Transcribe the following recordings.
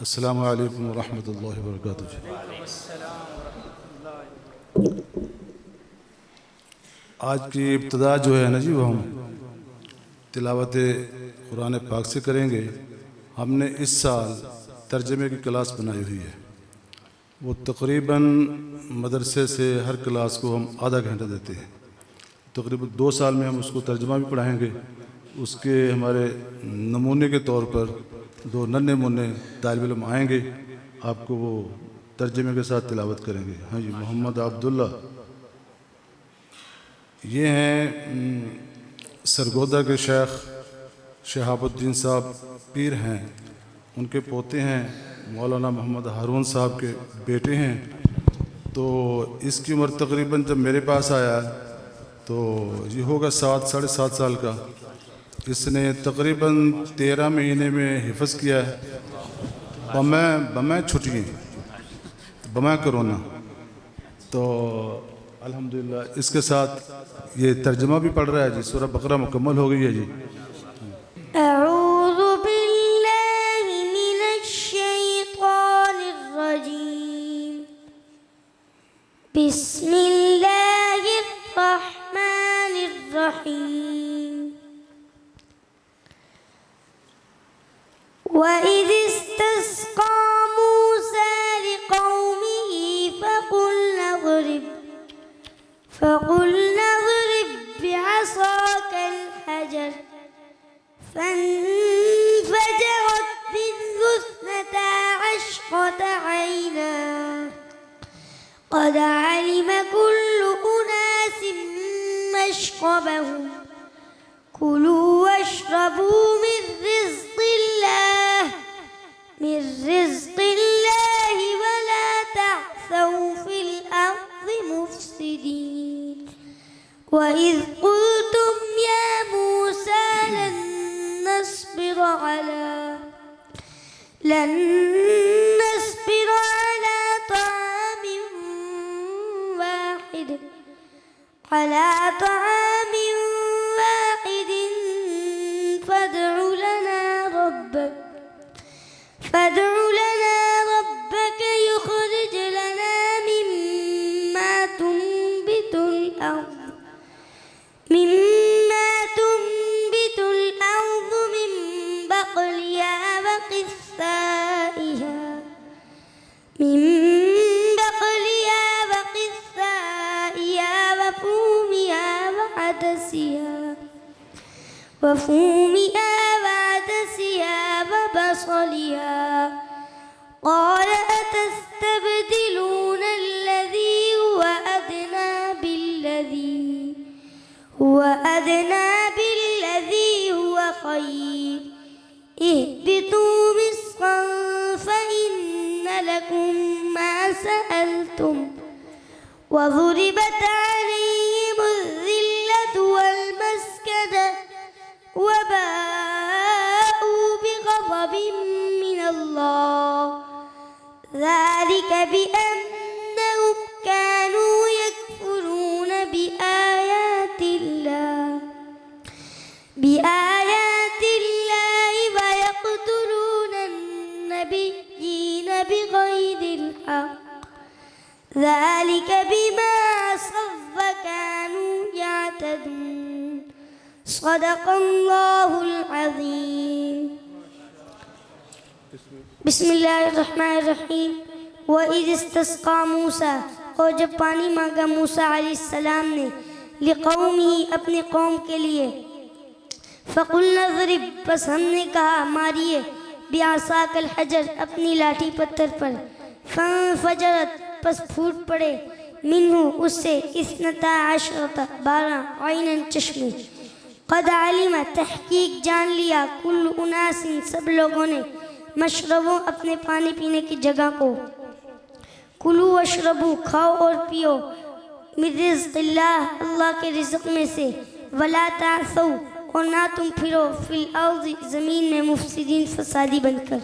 السلام علیکم ورحمۃ اللہ وبرکاتہ. آج کی ابتدا جو ہے نا جی وہ ہم تلاوت قرآن پاک سے کریں گے. ہم نے اس سال ترجمے کی کلاس بنائی ہوئی ہے. وہ تقریباً مدرسے سے ہر کلاس کو ہم آدھا گھنٹہ دیتے ہیں. تقریباً 2 سال میں ہم اس کو ترجمہ بھی پڑھائیں گے. اس کے ہمارے نمونے کے طور پر 2 ننھے منھے طالب علم آئیں گے، آپ کو وہ ترجمے کے ساتھ تلاوت کریں گے. ہاں جی، محمد عبداللہ یہ ہیں سرگودا کے شیخ شہاب الدین صاحب پیر ہیں. ان کے پوتے ہیں مولانا محمد ہارون صاحب کے بیٹے ہیں. تو اس کی عمر تقریباً جب میرے پاس آیا تو یہ ہوگا 7 ساڑھے 7 سال کا. اس نے تقریباً 13 مہینے میں حفظ کیا ہے بمیں چھٹیاں بمیں کرونا. تو الحمدللہ اس کے ساتھ یہ ترجمہ بھی پڑھ رہا ہے جی. سورہ بقرہ مکمل ہو گئی ہے جی. اعوذ باللہ من الشیطان الرجیم. بسم اللہ الرحمن الرحیم. وَإِذِ اسْتَسْقَىٰ مُوسَىٰ لِقَوْمِهِ فَقُلْنَا اضْرِب بِّعَصَاكَ الْحَجَرَ فَانفَجَرَتْ مِنْهُ 12 عَيْنًا قَدْ عَلِمَ كُلُّ أُنَاسٍ مَّشْرَبَهُمْ كُلُوا وَاشْرَبُوا مِن رِّزْقِ اللَّهِ وَلَا تَعْثَوْا فِي الْأَرْضِ مُفْسِدِينَ. وَإِذْ قُلْتُمْ يَا مُوسَىٰ لَن نَّصْبِرَ عَلَىٰ طَعَامٍ واحد فادع لنا ربك يخرج لنا مما تنبت الأرض من بقلها وقثائها وفومها وعدسها وبصلها. قال أتستبدلون الذي هو أدنى بالذي هو خير. اهبطوا مصرا فإن لكم ما سألتم وضربت عليهم الذلة والمسكنة وباءوا بغضب من الله ذلك بأنهم كانوا يكفرون بآيات الله ويقتلون النبيين بغير الحق ذلك بما عصوا وكانوا يعتدون. صدق اللہ العظیم. بسم اللہ الرحمن الرحیم. وَإِذِ اسْتَسْقَىٰ مُوسَىٰ اور جب پانی مانگا موسیٰ علیہ السلام نے لِقَوْمِهِ اپنی قوم کے لیے. فَقُلْنَا اضْرِب بس ہم نے کہا ماریے بِعَصَاكَ الْحَجَرَ اپنی لاٹھی پتھر پر. فَانفَجَرَتْ پس پھوٹ پڑے منہ اس سے 12 عیناً چشمے. قد علم تحقیق جان لیا کل اناس سب لوگوں نے مشربوں اپنے پانی پینے کی جگہ کو. کلو واشربو کھاؤ اور پیو من رزق اللہ اللہ کے رزق میں سے. ولا تعثوا اور نہ تم پھرو فی الارض زمین میں مفسدین فسادی بن کر.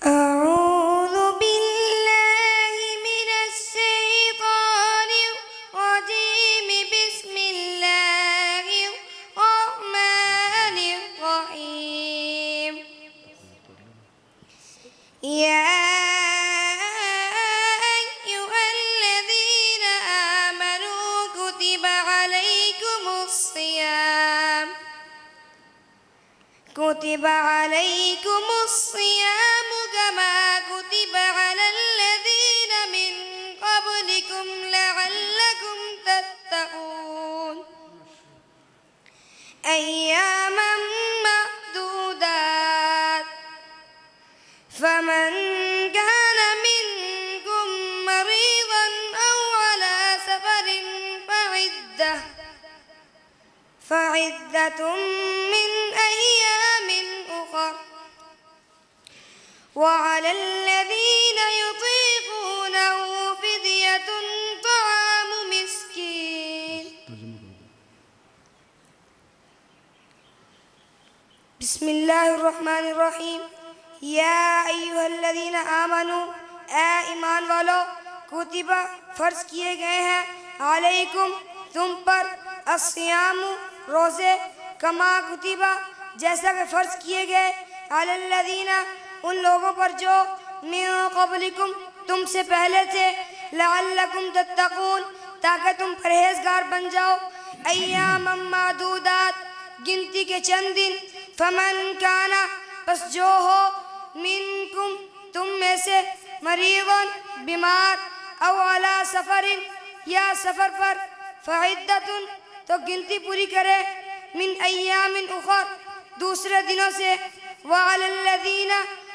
اعوذ باللہ من الشیطان الرجیم. بسم اللہ الرحمن الرحیم. يا أيها الذين آمنوا كتب عليكم الصيام كما كتب على الذين من قبلكم لعلكم تتقون أياما معدودات فمن كان منكم مريضا أو على سفر فعدة من أيام أخر وعلى الذين يطيقونه فدية طعام مسكين بسم الله الرحمن الرحیم یا ایھا الذین آمنوا اے ایمان والو کتبہ فرض کیے گئے ہیں علیکم تم پر الصیام روزے کما کتبہ جیسا کہ فرض کیے گئے علی الذین ان لوگوں پر جو من قبلکم تم سے پہلے تھے لعلکم تتقون تاکہ تم پرہیزگار بن جاؤ ایاما معدودات گنتی کے چند دن فمن کانا پس جو ہو منکم تم میں سے مریضن بیمار او علی سفر یا سفر پر فعدتن تو گنتی پوری کرے من ایام اخر دوسرے دنوں سے وعلی الذین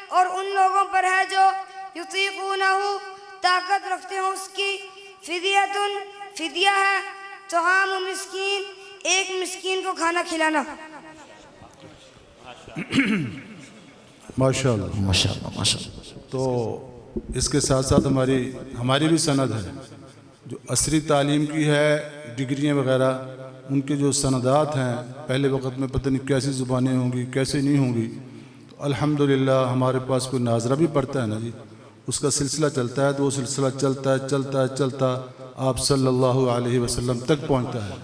اور ان لوگوں پر ہے جو یطیقونہ طاقت رکھتے ہوں اس کی فدیتن فدیہ ہے طعام مسکین ایک مسکین کو کھانا کھلانا ماشاءاللہ تو اس کے ساتھ ساتھ ہماری بھی سند ہے جو عصری تعلیم کی ہے ڈگریاں وغیرہ ان کے جو سندات ہیں پہلے وقت میں پتہ نہیں کیسی زبانیں ہوں گی کیسے نہیں ہوں گی تو الحمدللہ ہمارے پاس کوئی ناظرہ بھی پڑھتا ہے نا جی اس کا سلسلہ چلتا ہے تو وہ سلسلہ چلتا آپ صلی اللہ علیہ وسلم تک پہنچتا ہے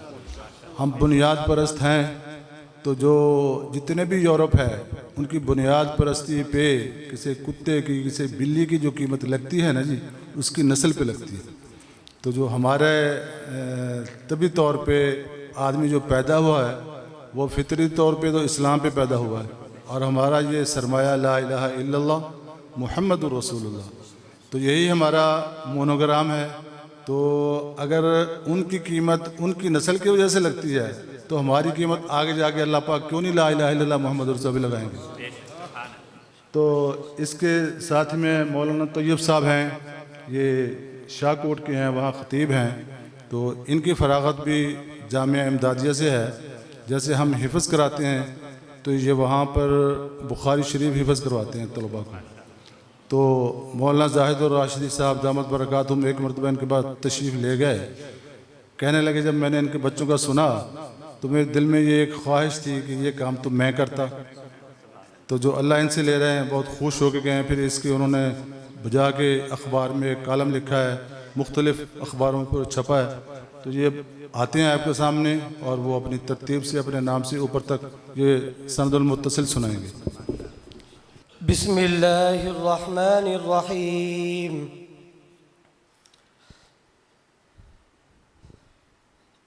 ہم بنیاد پرست ہیں تو جو جتنے بھی یورپ ہے ان کی بنیاد پرستی پہ کسی کتے کی کسی بلی کی جو قیمت لگتی ہے نا جی اس کی نسل پہ لگتی ہے تو جو ہمارے طبی طور پہ آدمی جو پیدا ہوا ہے وہ فطری طور پہ تو اسلام پہ پیدا ہوا ہے اور ہمارا یہ سرمایہ لا الہ الا اللہ محمد رسول اللہ تو یہی ہمارا مونوگرام ہے تو اگر ان کی قیمت ان کی نسل کی وجہ سے لگتی ہے تو ہماری قیمت آگے جا کے اللہ پاک کیوں نہیں لا الہ الا اللہ محمد رسول اللہ لگائیں گے تو اس کے ساتھ میں مولانا طیب صاحب ہیں یہ شاہ کوٹ کے ہیں وہاں خطیب ہیں تو ان کی فراغت بھی جامعہ امدادیہ سے ہے جیسے ہم حفظ کراتے ہیں تو یہ وہاں پر بخاری شریف حفظ کرواتے ہیں طلباء کو تو مولانا زاہد الراشدی صاحب دامت برکاتہم ایک مرتبہ ان کے بعد تشریف لے گئے کہنے لگے جب میں نے ان کے بچوں کا سنا تو میرے دل میں یہ ایک خواہش تھی کہ یہ کام تو میں کرتا تو جو اللہ ان سے لے رہے ہیں بہت خوش ہو کے گئے ہیں پھر اس کی انہوں نے بجا کے اخبار میں ایک کالم لکھا ہے مختلف اخباروں پر چھپا ہے تو یہ آتے ہیں آپ کے سامنے اور وہ اپنی ترتیب سے اپنے نام سے اوپر تک یہ سند المتصل سنائیں گے بسم اللہ الرحمن الرحیم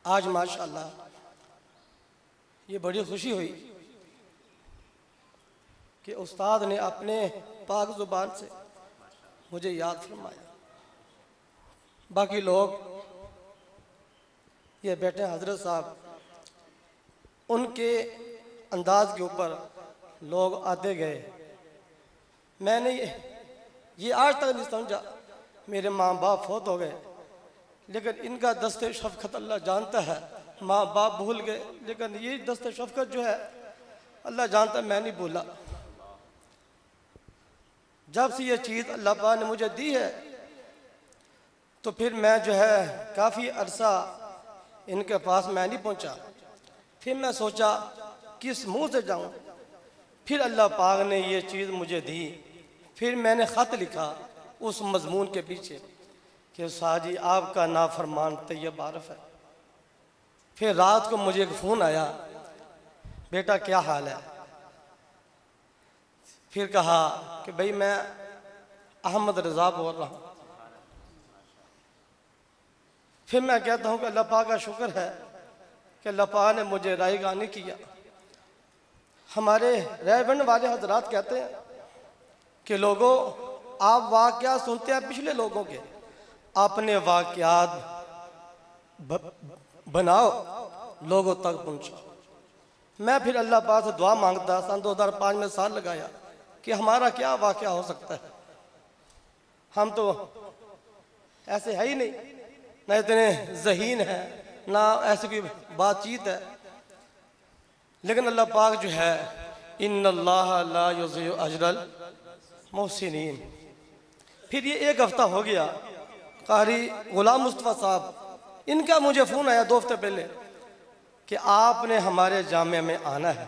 آج ماشاءاللہ یہ بڑی خوشی ہوئی کہ استاد نے اپنے پاک زبان سے مجھے یاد فرمایا باقی لوگ یہ بیٹھے حضرت صاحب ان کے انداز کے اوپر لوگ آتے گئے میں نے یہ آج تک نہیں سمجھا میرے ماں باپ فوت ہو گئے لیکن ان کا دست شفقت اللہ جانتا ہے ماں باپ بھول گئے لیکن یہ دست شفقت جو ہے اللہ جانتا ہے میں نہیں بھولا جب سے یہ چیز اللہ پاک نے مجھے دی ہے تو پھر میں جو ہے کافی عرصہ ان کے پاس میں نہیں پہنچا پھر میں سوچا کس منہ سے جاؤں پھر اللہ پاک نے یہ چیز مجھے دی پھر میں نے خط لکھا اس مضمون کے پیچھے کہ استاد جی آپ کا نافرمان طیب عارف ہے پھر رات کو مجھے ایک فون آیا بیٹا کیا حال ہے پھر کہا کہ بھئی میں احمد رضا بول رہا ہوں۔ پھر میں کہتا ہوں کہ اللہ پاک کا شکر ہے کہ اللہ پاک نے مجھے رائے گاہ نہیں کیا۔ ہمارے رہبر والے حضرات کہتے ہیں کہ لوگوں آپ واقعات سنتے ہیں پچھلے لوگوں کے، اپنے واقعات بناؤ، لوگوں تک پہنچاؤ۔ میں پھر اللہ پاک سے دعا مانگتا، سن 2005 میں سال لگایا کہ ہمارا کیا واقعہ ہو سکتا ہے، ہم تو ایسے ہے ہی نہیں، نہ اتنے ذہین ہیں، نہ ایسی کوئی بات چیت ہے۔ لیکن اللہ پاک جو ہے ان اللہ لا یضیع اجر المحسنین۔ پھر یہ ایک ہفتہ ہو گیا، قاری غلام مصطفیٰ صاحب ان کا مجھے فون آیا 2 ہفتے پہلے کہ آپ نے ہمارے جامعہ میں آنا ہے۔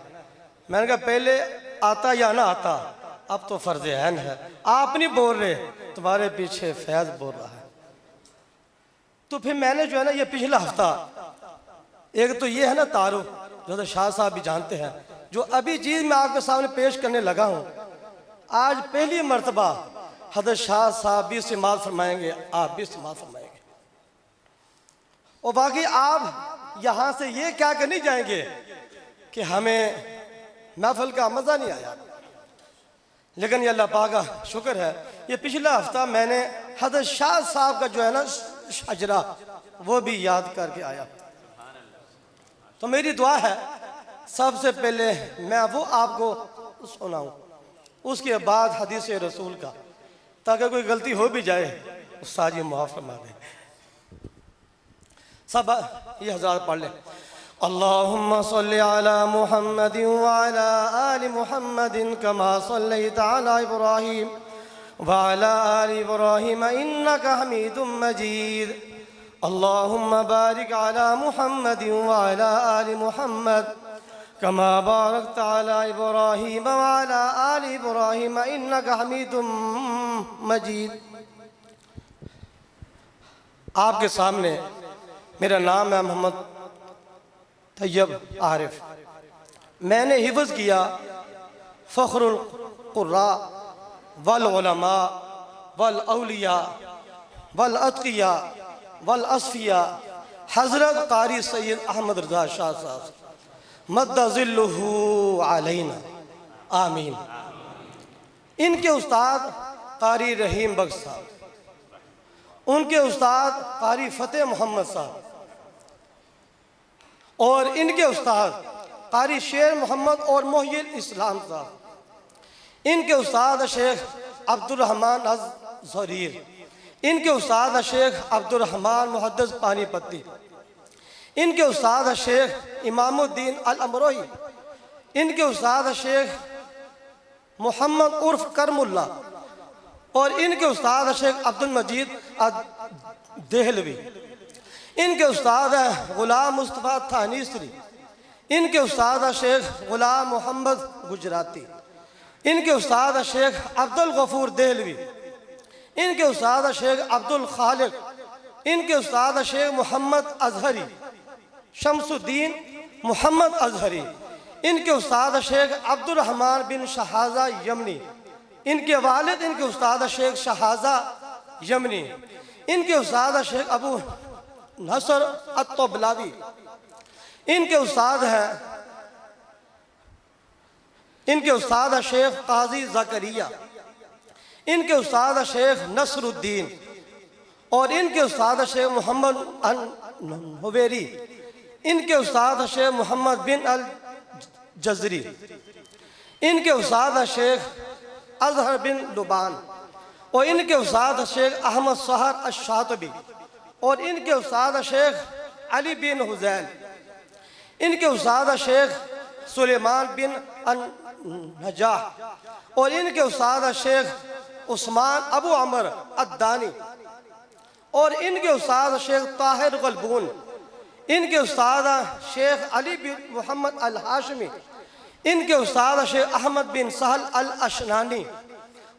میں نے کہا پہلے آتا یا نہ آتا، اب تو فرض عین ہے، آپ نہیں بول رہے، تمہارے پیچھے فیض بول رہا ہے۔ تو پھر میں نے جو ہے نا یہ پچھلا ہفتہ، ایک تو یہ ہے نا تعارف جو حضرت شاہ صاحب بھی جانتے ہیں، جو ابھی چیز میں آپ کے سامنے پیش کرنے لگا ہوں، آج پہلی مرتبہ حضرت شاہ صاحب بھی سماعت فرمائیں گے، آپ بھی سماعت فرمائیں گے۔ اور باقی آپ یہاں سے یہ کہہ کے نہیں جائیں گے کہ ہمیں محفل کا مزہ نہیں آیا، لیکن یہ اللہ پاک کا شکر ہے، یہ پچھلا ہفتہ میں نے حضرت شاہ صاحب کا جو ہے نا شجرہ وہ بھی یاد کر کے آیا۔ تو میری دعا ہے سب سے پہلے میں وہ آپ کو سناؤں، اس کے بعد حدیث رسول کا، تاکہ کوئی غلطی ہو بھی جائے استاد جی معاف فرما دیں۔ سب یہ حضرات پڑھ لیں۔ اللہم صلی علی محمد وعلی آل محمد کما صلیت علی ابراہیم وعلی آل ابراہیم انکا حمید مجید۔ اللہم بارک علی محمد وعلی آل محمد کما بارکت علی ابراہیم وعلی آل ابراہیم انکا حمید مجید۔ آپ کے سامنے میرا نام ہے محمد طیب عارف، میں نے حفظ کیا فخر القراء والعلماء والاولیاء والاتقیاء والاصفیاء حضرت قاری سید احمد رضا شاہ صاحب مد ظلہ علینا آمین۔ ان کے استاد قاری رحیم بخش صاحب، ان کے استاد قاری فتح محمد صاحب، اور ان کے استاد قاری شیر محمد اور محی الاسلام صاحب، ان کے استاد شیخ عبد الرحمن الزریر، ان کے استاد شیخ عبد الرحمن محدث پانی پتی، ان کے استاد شیخ امام الدین الامروہی، ان کے استاد شیخ محمد عرف کرم اللہ، اور ان کے استاد شیخ عبد المجید دہلوی، ان کے استاد غلام مصطفیٰ تھانیسری، ان کے استاد شیخ غلام محمد گجراتی، ان کے استاد شیخ عبد الغفور دہلوی، ان کے استاد شیخ عبد الخالق، ان کے استاد شیخ محمد اظہری، شمس الدین محمد اظہری، ان کے استاد شیخ عبد الرحمن بن شہازہ یمنی، ان کے والد ان کے استاد شیخ شہازہ یمنی، ان کے استاد شیخ ابو نصر الطبلاوی، ان کے استاد ہیں ان کے استاد شیخ قاضی زکریہ، ان کے استاد شیخ نصر الدین، اور ان کے استاد شیخ محمد النویری، ان کے استاد شیخ محمد بن الجزری، ان کے استاد شیخ اظہر بن لبان، اور ان کے استاد شیخ احمد سحر الشاطبی، اور ان کے استاد شیخ علی بن حزیل، ان کے استاد شیخ سلیمان بن النجاح، اور ان کے استاد شیخ عثمان ابو عمر الدانی، اور ان کے استاد شیخ طاہر غلبون، ان کے استاد شیخ علی بن محمد الہاشمی، ان کے استاد شیخ احمد بن سہل الاشنانی،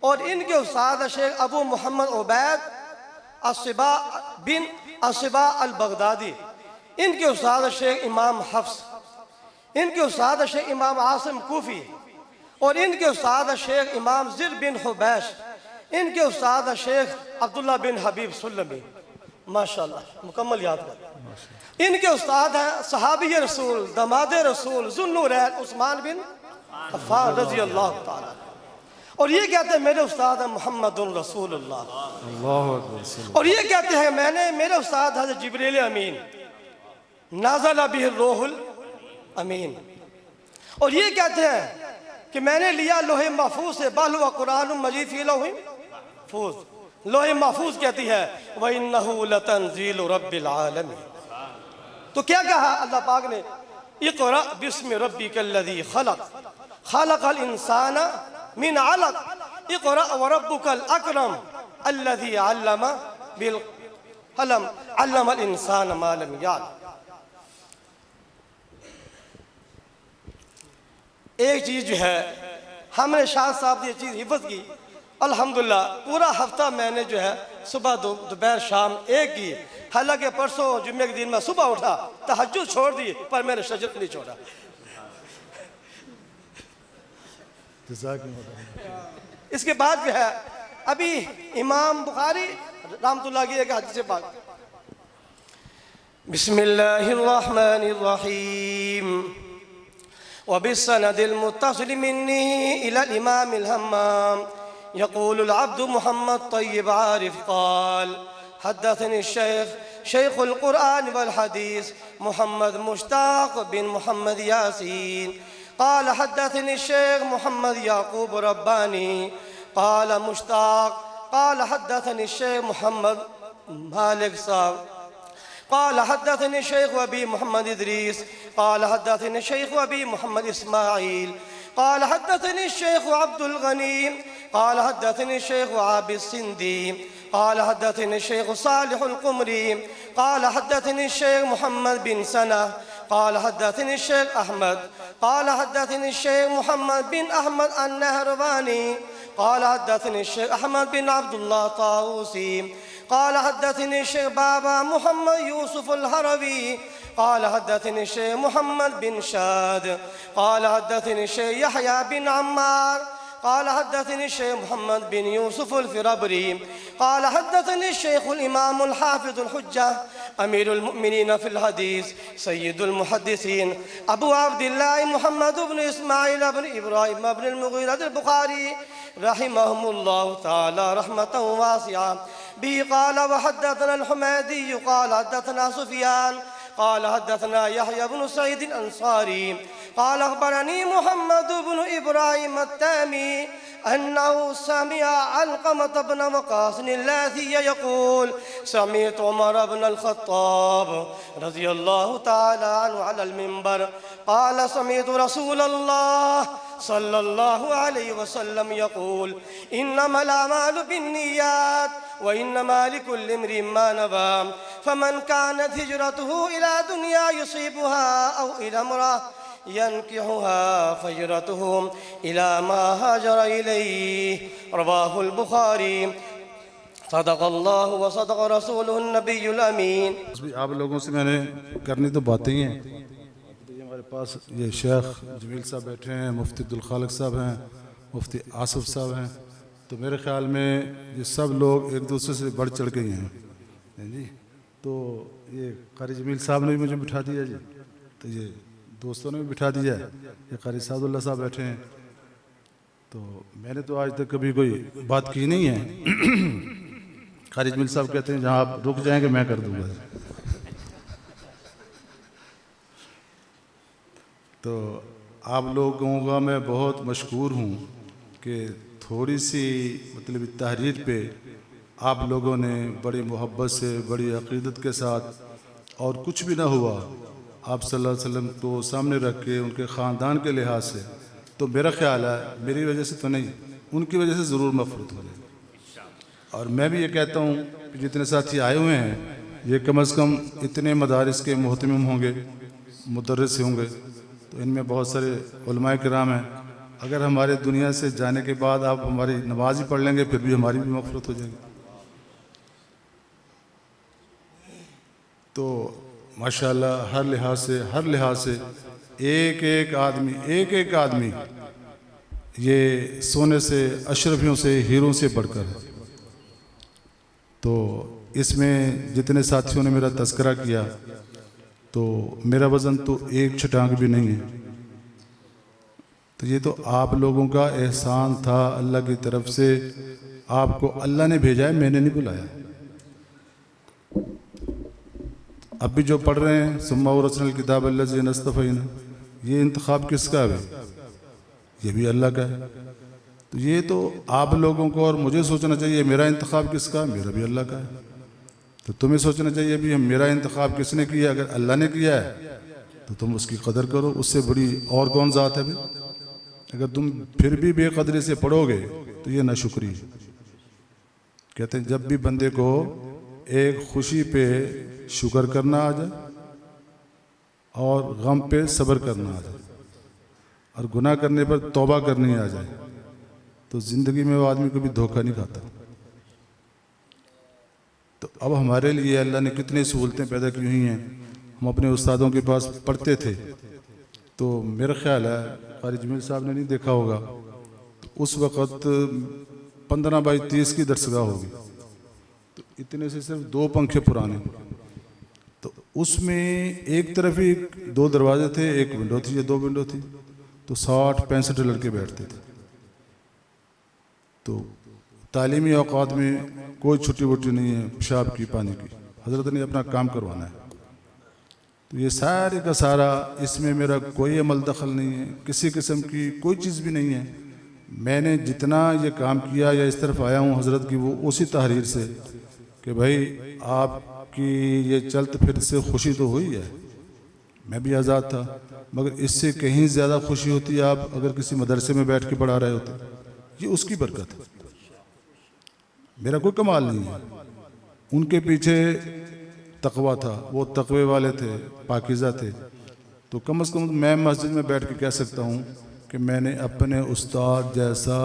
اور ان کے استاد شیخ ابو محمد عبید الصبا بن الصبا البغدادی، ان کے استاد شیخ امام حفص، ان کے استاد شیخ امام عاصم کوفی، اور ان کے استاد شیخ امام زر بن حبیش، ان کے استاد ہیں شیخ عبداللہ بن حبیب سلمی، ماشاءاللہ مکمل یاد کر. ان کے استاد ہیں صحابی رسول داماد رسول ذو النورین عثمان بن عفان رضی اللہ تعالیٰ. اور یہ کہتے ہیں میرے استاد ہیں محمد رسول اللہ. اللہ اکبر. اور یہ کہتے ہیں میرے استاد حضرت جبریل امین نازل بہ الروح الامین. اور یہ کہتے ہیں کہ میں نے لیا لوح محفوظ سے، بل ہوا قرآن مجید فی لوح محفوظ. لوح محفوظ کہتی ہے وَإِنَّهُ لَتَنزِيلُ رَبِّ الْعَالَمِينَ. تو کیا کہا اللہ پاک نے؟ اقرأ بسم ربک الذی خلق خلق الانسان من علق اقرأ وربک الاکرم الذی علم بالقلم علم الانسان ما لم یعلم. ایک چیز جو ہے ہم نے شاہ صاحب یہ چیز حفظ کی الحمدللہ. پورا ہفتہ میں نے جو ہے صبح دوپہر شام ایک کی. حالانکہ پرسوں جمعے کے دن میں صبح اٹھا تہجد چھوڑ دی پر میں نے شجرت نہیں چھوڑا. اس کے بعد جو ہے ابھی امام بخاری رحمۃ اللہ کی ایک حدیث پاک. بسم اللہ الرحمن الرحیم وبالسند المتصل مني إلى الإمام الهمام يقول العبد محمد طيب عارف قال حدثني الشيخ شيخ القرآن والحديث محمد مشتاق بن محمد ياسين قال حدثني الشيخ محمد يعقوب رباني قال مشتاق قال حدثني الشيخ محمد مالك صاحب قال حدثني الشيخ أبي محمد إدريس قال حدثني الشيخ أبي محمد إسماعيل قال حدثني الشيخ عبد الغني قال حدثني الشيخ عابد السندي قال حدثني الشيخ صالح القمري قال حدثني الشيخ محمد بن سنة قال حدثني الشيخ أحمد قال حدثني الشيخ محمد بن أحمد النهرواني قال حدثني الشيخ أحمد بن عبد الله طاووسي قال حدثني الشيخ بابا محمد يوسف الهروي قال حدثني الشيخ محمد بن شاد قال حدثني الشيخ يحيى بن عمار قال حدثني الشيخ محمد بن يوسف الفرابري قال حدثني الشيخ الإمام الحافظ الحجة أمير المؤمنين في الحديث سيد المحدثين أبو عبد الله محمد بن إسماعيل بن إبراهيم بن المغيرة البخاري رحمهم الله تعالى رحمة واسعة به قال وحدثنا الحميدي قال حدثنا سفيان قال حدثنا يحيى بن سعيد الأنصاري قال أخبرني محمد بن إبراهيم التامي أنه سمع علقمة بن وقاص الليثي يقول سمعت عمر بن الخطاب رضي الله تعالى عنه على المنبر قال سمعت رسول الله صلى الله عليه وسلم يقول إنما الأعمال بالنيات وإنما لكل امرئ ما نوى فمن كانت هجرته إلى دنيا يصيبها أو إلى امرأة ينكحها فهجرته إلى ما هاجر إليه رواه البخاري صدق الله وصدق رسوله النبي الأمين. آپ لوگوں سے میں نے کرنی تو باتیں ہی ہیں. ہمارے پاس یہ شیخ جمیل صاحب بیٹھے ہیں، مفتی عبدالخالق صاحب ہیں، مفتی آصف صاحب ہیں. تو میرے خیال میں یہ سب لوگ ایک دوسرے سے بڑھ چڑھ کے ہی ہیں جی. تو یہ قاری جمیل صاحب نے بھی مجھے بٹھا دیا جی، تو یہ دوستوں نے بھی بٹھا دیا. یہ قاری سعد اللہ صاحب بیٹھے ہیں. تو میں نے تو آج تک کبھی کوئی بات کی نہیں ہے. قاری جمیل صاحب کہتے ہیں جہاں آپ رک جائیں گے میں کر دوں گا. تو آپ لوگوں کا میں بہت مشکور ہوں کہ تھوڑی سی مطلب تحریر پہ آپ لوگوں نے بڑی محبت سے بڑی عقیدت کے ساتھ اور کچھ بھی نہ ہوا آپ صلی اللہ علیہ وسلم کو سامنے رکھ کے ان کے خاندان کے لحاظ سے، تو میرا خیال ہے میری وجہ سے تو نہیں، ان کی وجہ سے ضرور مفروض ہو جائے. اور میں بھی یہ کہتا ہوں کہ جتنے ساتھی آئے ہوئے ہیں یہ کم از کم اتنے مدارس کے محتمم ہوں گے، مدرس ہوں گے. تو ان میں بہت سارے علماء کرام ہیں. اگر ہمارے دنیا سے جانے کے بعد آپ ہماری نماز ہی پڑھ لیں گے پھر بھی ہماری بھی مغفرت ہو جائے گی. تو ماشاءاللہ ہر لحاظ سے ایک ایک آدمی یہ سونے سے، اشرفیوں سے، ہیروں سے بڑھ کر ہے۔ تو اس میں جتنے ساتھیوں نے میرا تذکرہ کیا تو میرا وزن تو ایک چھٹانگ بھی نہیں ہے۔ تو یہ تو آپ لوگوں کا احسان تھا اللہ کی طرف سے، آپ کو اللہ نے بھیجا ہے، میں نے نہیں بلایا۔ اب بھی جو پڑھ رہے ہیں ثم اورثنا الکتاب الذین اصطفینا، یہ انتخاب کس کا ہے؟ یہ بھی اللہ کا ہے۔ تو یہ تو آپ لوگوں کو اور مجھے سوچنا چاہیے میرا انتخاب کس کا؟ میرا بھی اللہ کا ہے۔ تو تمہیں سوچنا چاہیے بھی میرا انتخاب کس نے کیا؟ اگر اللہ نے کیا ہے تو تم اس کی قدر کرو، اس سے بڑی اور کون ذات ہے بھی؟ اگر تم پھر بھی بے قدری سے پڑھو گے تو یہ ناشکری ہے۔ کہتے ہیں جب بھی بندے کو ایک خوشی پہ شکر کرنا آ جائے اور غم پہ صبر کرنا آ جائے اور گناہ کرنے پر توبہ کرنی آ جائے تو زندگی میں وہ آدمی کبھی دھوکہ نہیں کھاتا۔ تو اب ہمارے لیے اللہ نے کتنی سہولتیں پیدا کی ہوئی ہیں۔ ہم اپنے استادوں کے پاس پڑھتے تھے تو میرا خیال ہے قاری جمیل صاحب نے نہیں دیکھا ہوگا، اس وقت 15x30 کی درسگاہ ہوگی، تو اتنے سے صرف 2 پنکھے پرانے، تو اس میں ایک طرف ہی 2 دروازے تھے، ایک ونڈو تھی یا 2 ونڈو تھی، تو 60-65 لڑکے بیٹھتے تھے۔ تو تعلیمی اوقات میں کوئی چھٹی وٹی نہیں ہے، پیشاب کی، پانی کی، حضرت نے اپنا کام کروانا ہے۔ تو یہ سارے کا سارا اس میں میرا کوئی عمل دخل نہیں ہے، کسی قسم کی کوئی چیز بھی نہیں ہے۔ میں نے جتنا یہ کام کیا یا اس طرف آیا ہوں حضرت کی، وہ اسی تحریر سے کہ بھائی آپ کی یہ چلت پھر سے خوشی تو ہوئی ہے، میں بھی آزاد تھا، مگر اس سے کہیں زیادہ خوشی ہوتی ہے آپ اگر کسی مدرسے میں بیٹھ کے پڑھا رہے ہوتے۔ یہ اس کی برکت ہے، میرا کوئی کمال نہیں ہے۔ ان کے پیچھے تقویٰ تھا، وہ تقوی والے تھے، پاکیزہ تھے، تو کم از کم میں مسجد میں بیٹھ کے کہہ سکتا ہوں کہ میں نے اپنے استاد جیسا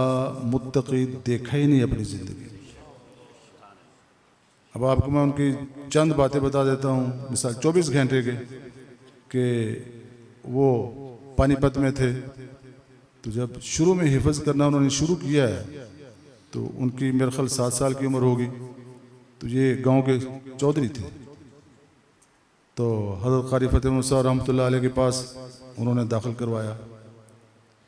متقی دیکھا ہی نہیں اپنی زندگی۔ اب آپ کو میں ان کی چند باتیں بتا دیتا ہوں، مثال 24 گھنٹے کے کہ وہ پانی پت میں تھے، تو جب شروع میں حفظ کرنا انہوں نے شروع کیا ہے تو ان کی میرے خیال 7 سال کی عمر ہوگی، تو یہ گاؤں کے چودھری تھے۔ تو حضرت قاری فتح موسیٰ رحمۃ اللہ علیہ کے پاس انہوں نے داخل کروایا،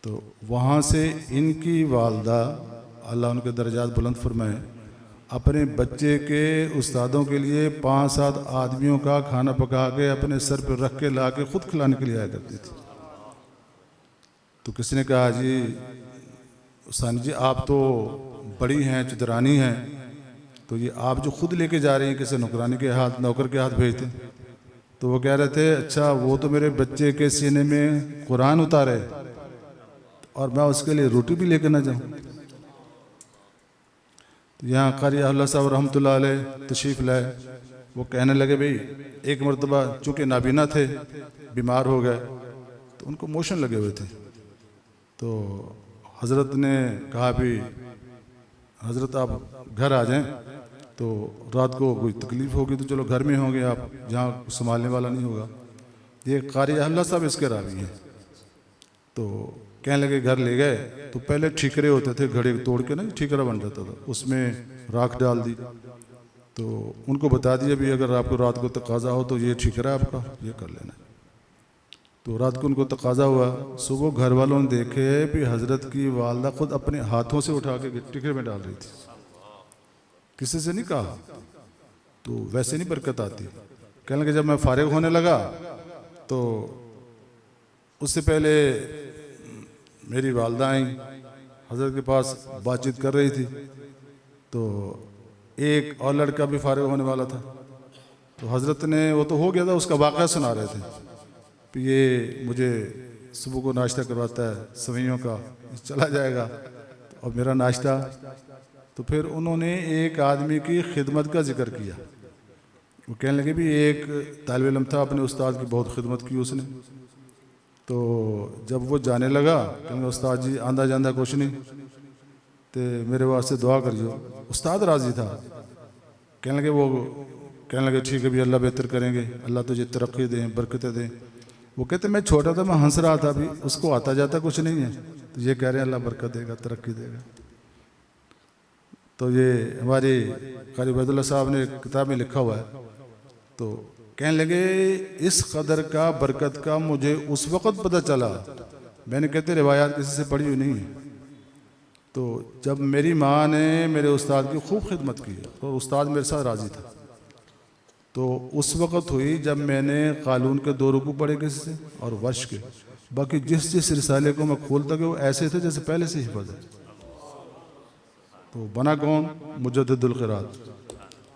تو وہاں سے ان کی والدہ اللہ ان کے درجات بلند فرمائے اپنے بچے کے استادوں کے لیے 5-7 آدمیوں کا کھانا پکا کے اپنے سر پہ رکھ کے لا کے خود کھلانے کے لیے آیا کرتی تھی۔ تو کسی نے کہا جی ثانی جی آپ تو بڑی ہیں، چدرانی ہیں، تو یہ آپ جو خود لے کے جا رہی ہیں کسی نوکرانی کے ہاتھ، نوکر کے ہاتھ بھیجتے؟ تو وہ کہہ رہے تھے اچھا وہ تو میرے بچے کے سینے میں قرآن اتارے اور میں اس کے لیے روٹی بھی لے کے نہ جاؤں۔ تو یہاں قاری اللہ صاحب رحمۃ اللہ علیہ تشریف لائے، وہ کہنے لگے بھئی ایک مرتبہ چونکہ نابینا تھے، بیمار ہو گئے، تو ان کو موشن لگے ہوئے تھے، تو حضرت نے کہا بھی حضرت آپ گھر آ جائیں، تو رات کو کوئی تکلیف ہوگی تو چلو گھر میں ہوں گے آپ، جہاں سنبھالنے والا نہیں ہوگا۔ یہ قاری اللہ صاحب اس کے راوی ہیں۔ تو کہنے لگے گھر لے گئے تو پہلے ٹھیکرے ہوتے تھے، گھڑے توڑ کے نا ٹھیکرا بن جاتا تھا، اس میں راکھ ڈال دی، تو ان کو بتا دیا بھی اگر آپ کو رات کو تقاضا ہو تو یہ ٹھیکرا ہے آپ کا، یہ کر لینا۔ تو رات کو ان کو تقاضا ہوا، صبح گھر والوں نے دیکھے بھی حضرت کی والدہ خود اپنے ہاتھوں سے اٹھا کے ٹھیکرے میں ڈال رہی تھی، کسی سے نہیں کہا۔ تو ویسے نہیں برکت آتی۔ کہنے لگے جب میں فارغ ہونے لگا تو اس سے پہلے میری والدہ آئیں، حضرت کے پاس بات چیت کر رہی تھی، تو ایک اور لڑکا بھی فارغ ہونے والا تھا، تو حضرت نے وہ تو ہو گیا تھا، اس کا واقعہ سنا رہے تھے کہ یہ مجھے صبح کو ناشتہ کرواتا ہے سوئیوں کا، چلا جائے گا اور میرا ناشتہ۔ تو پھر انہوں نے ایک آدمی کی خدمت کا ذکر کیا، وہ کہنے لگے بھی ایک طالب علم تھا، اپنے استاد کی بہت خدمت کی اس نے، تو جب وہ جانے لگا کہنے لگا استاد جی آندہ جاندہ کچھ نہیں تو میرے واسطے دعا کریو۔ استاد راضی تھا، کہنے لگے ٹھیک ہے بھی اللہ بہتر کریں گے، اللہ تجھے ترقی دیں، برکتیں دیں۔ وہ کہتے میں چھوٹا تھا، میں ہنس رہا تھا، ابھی اس کو آتا جاتا کچھ نہیں ہے، تو یہ کہہ رہے ہیں اللہ برکت دے گا، ترقی دے گا۔ تو یہ ہماری قاری عبید اللہ صاحب نے ایک کتاب میں لکھا ہوا ہے، تو کہنے لگے اس قدر کا برکت کا مجھے اس وقت پتہ چلا، میں نے کہتے روایات کسی سے پڑھی ہوئی نہیں ہے، تو جب میری ماں نے میرے استاد کی خوب خدمت کی اور استاد میرے ساتھ راضی تھا، تو اس وقت ہوئی جب میں نے قالون کے 2 رکوع پڑھے کسی سے اور ورش کے، باقی جس رسالے کو میں کھولتا کہ وہ ایسے تھے جیسے پہلے سے حفظ ہے۔ تو بنا کون؟ مجدد القراءت،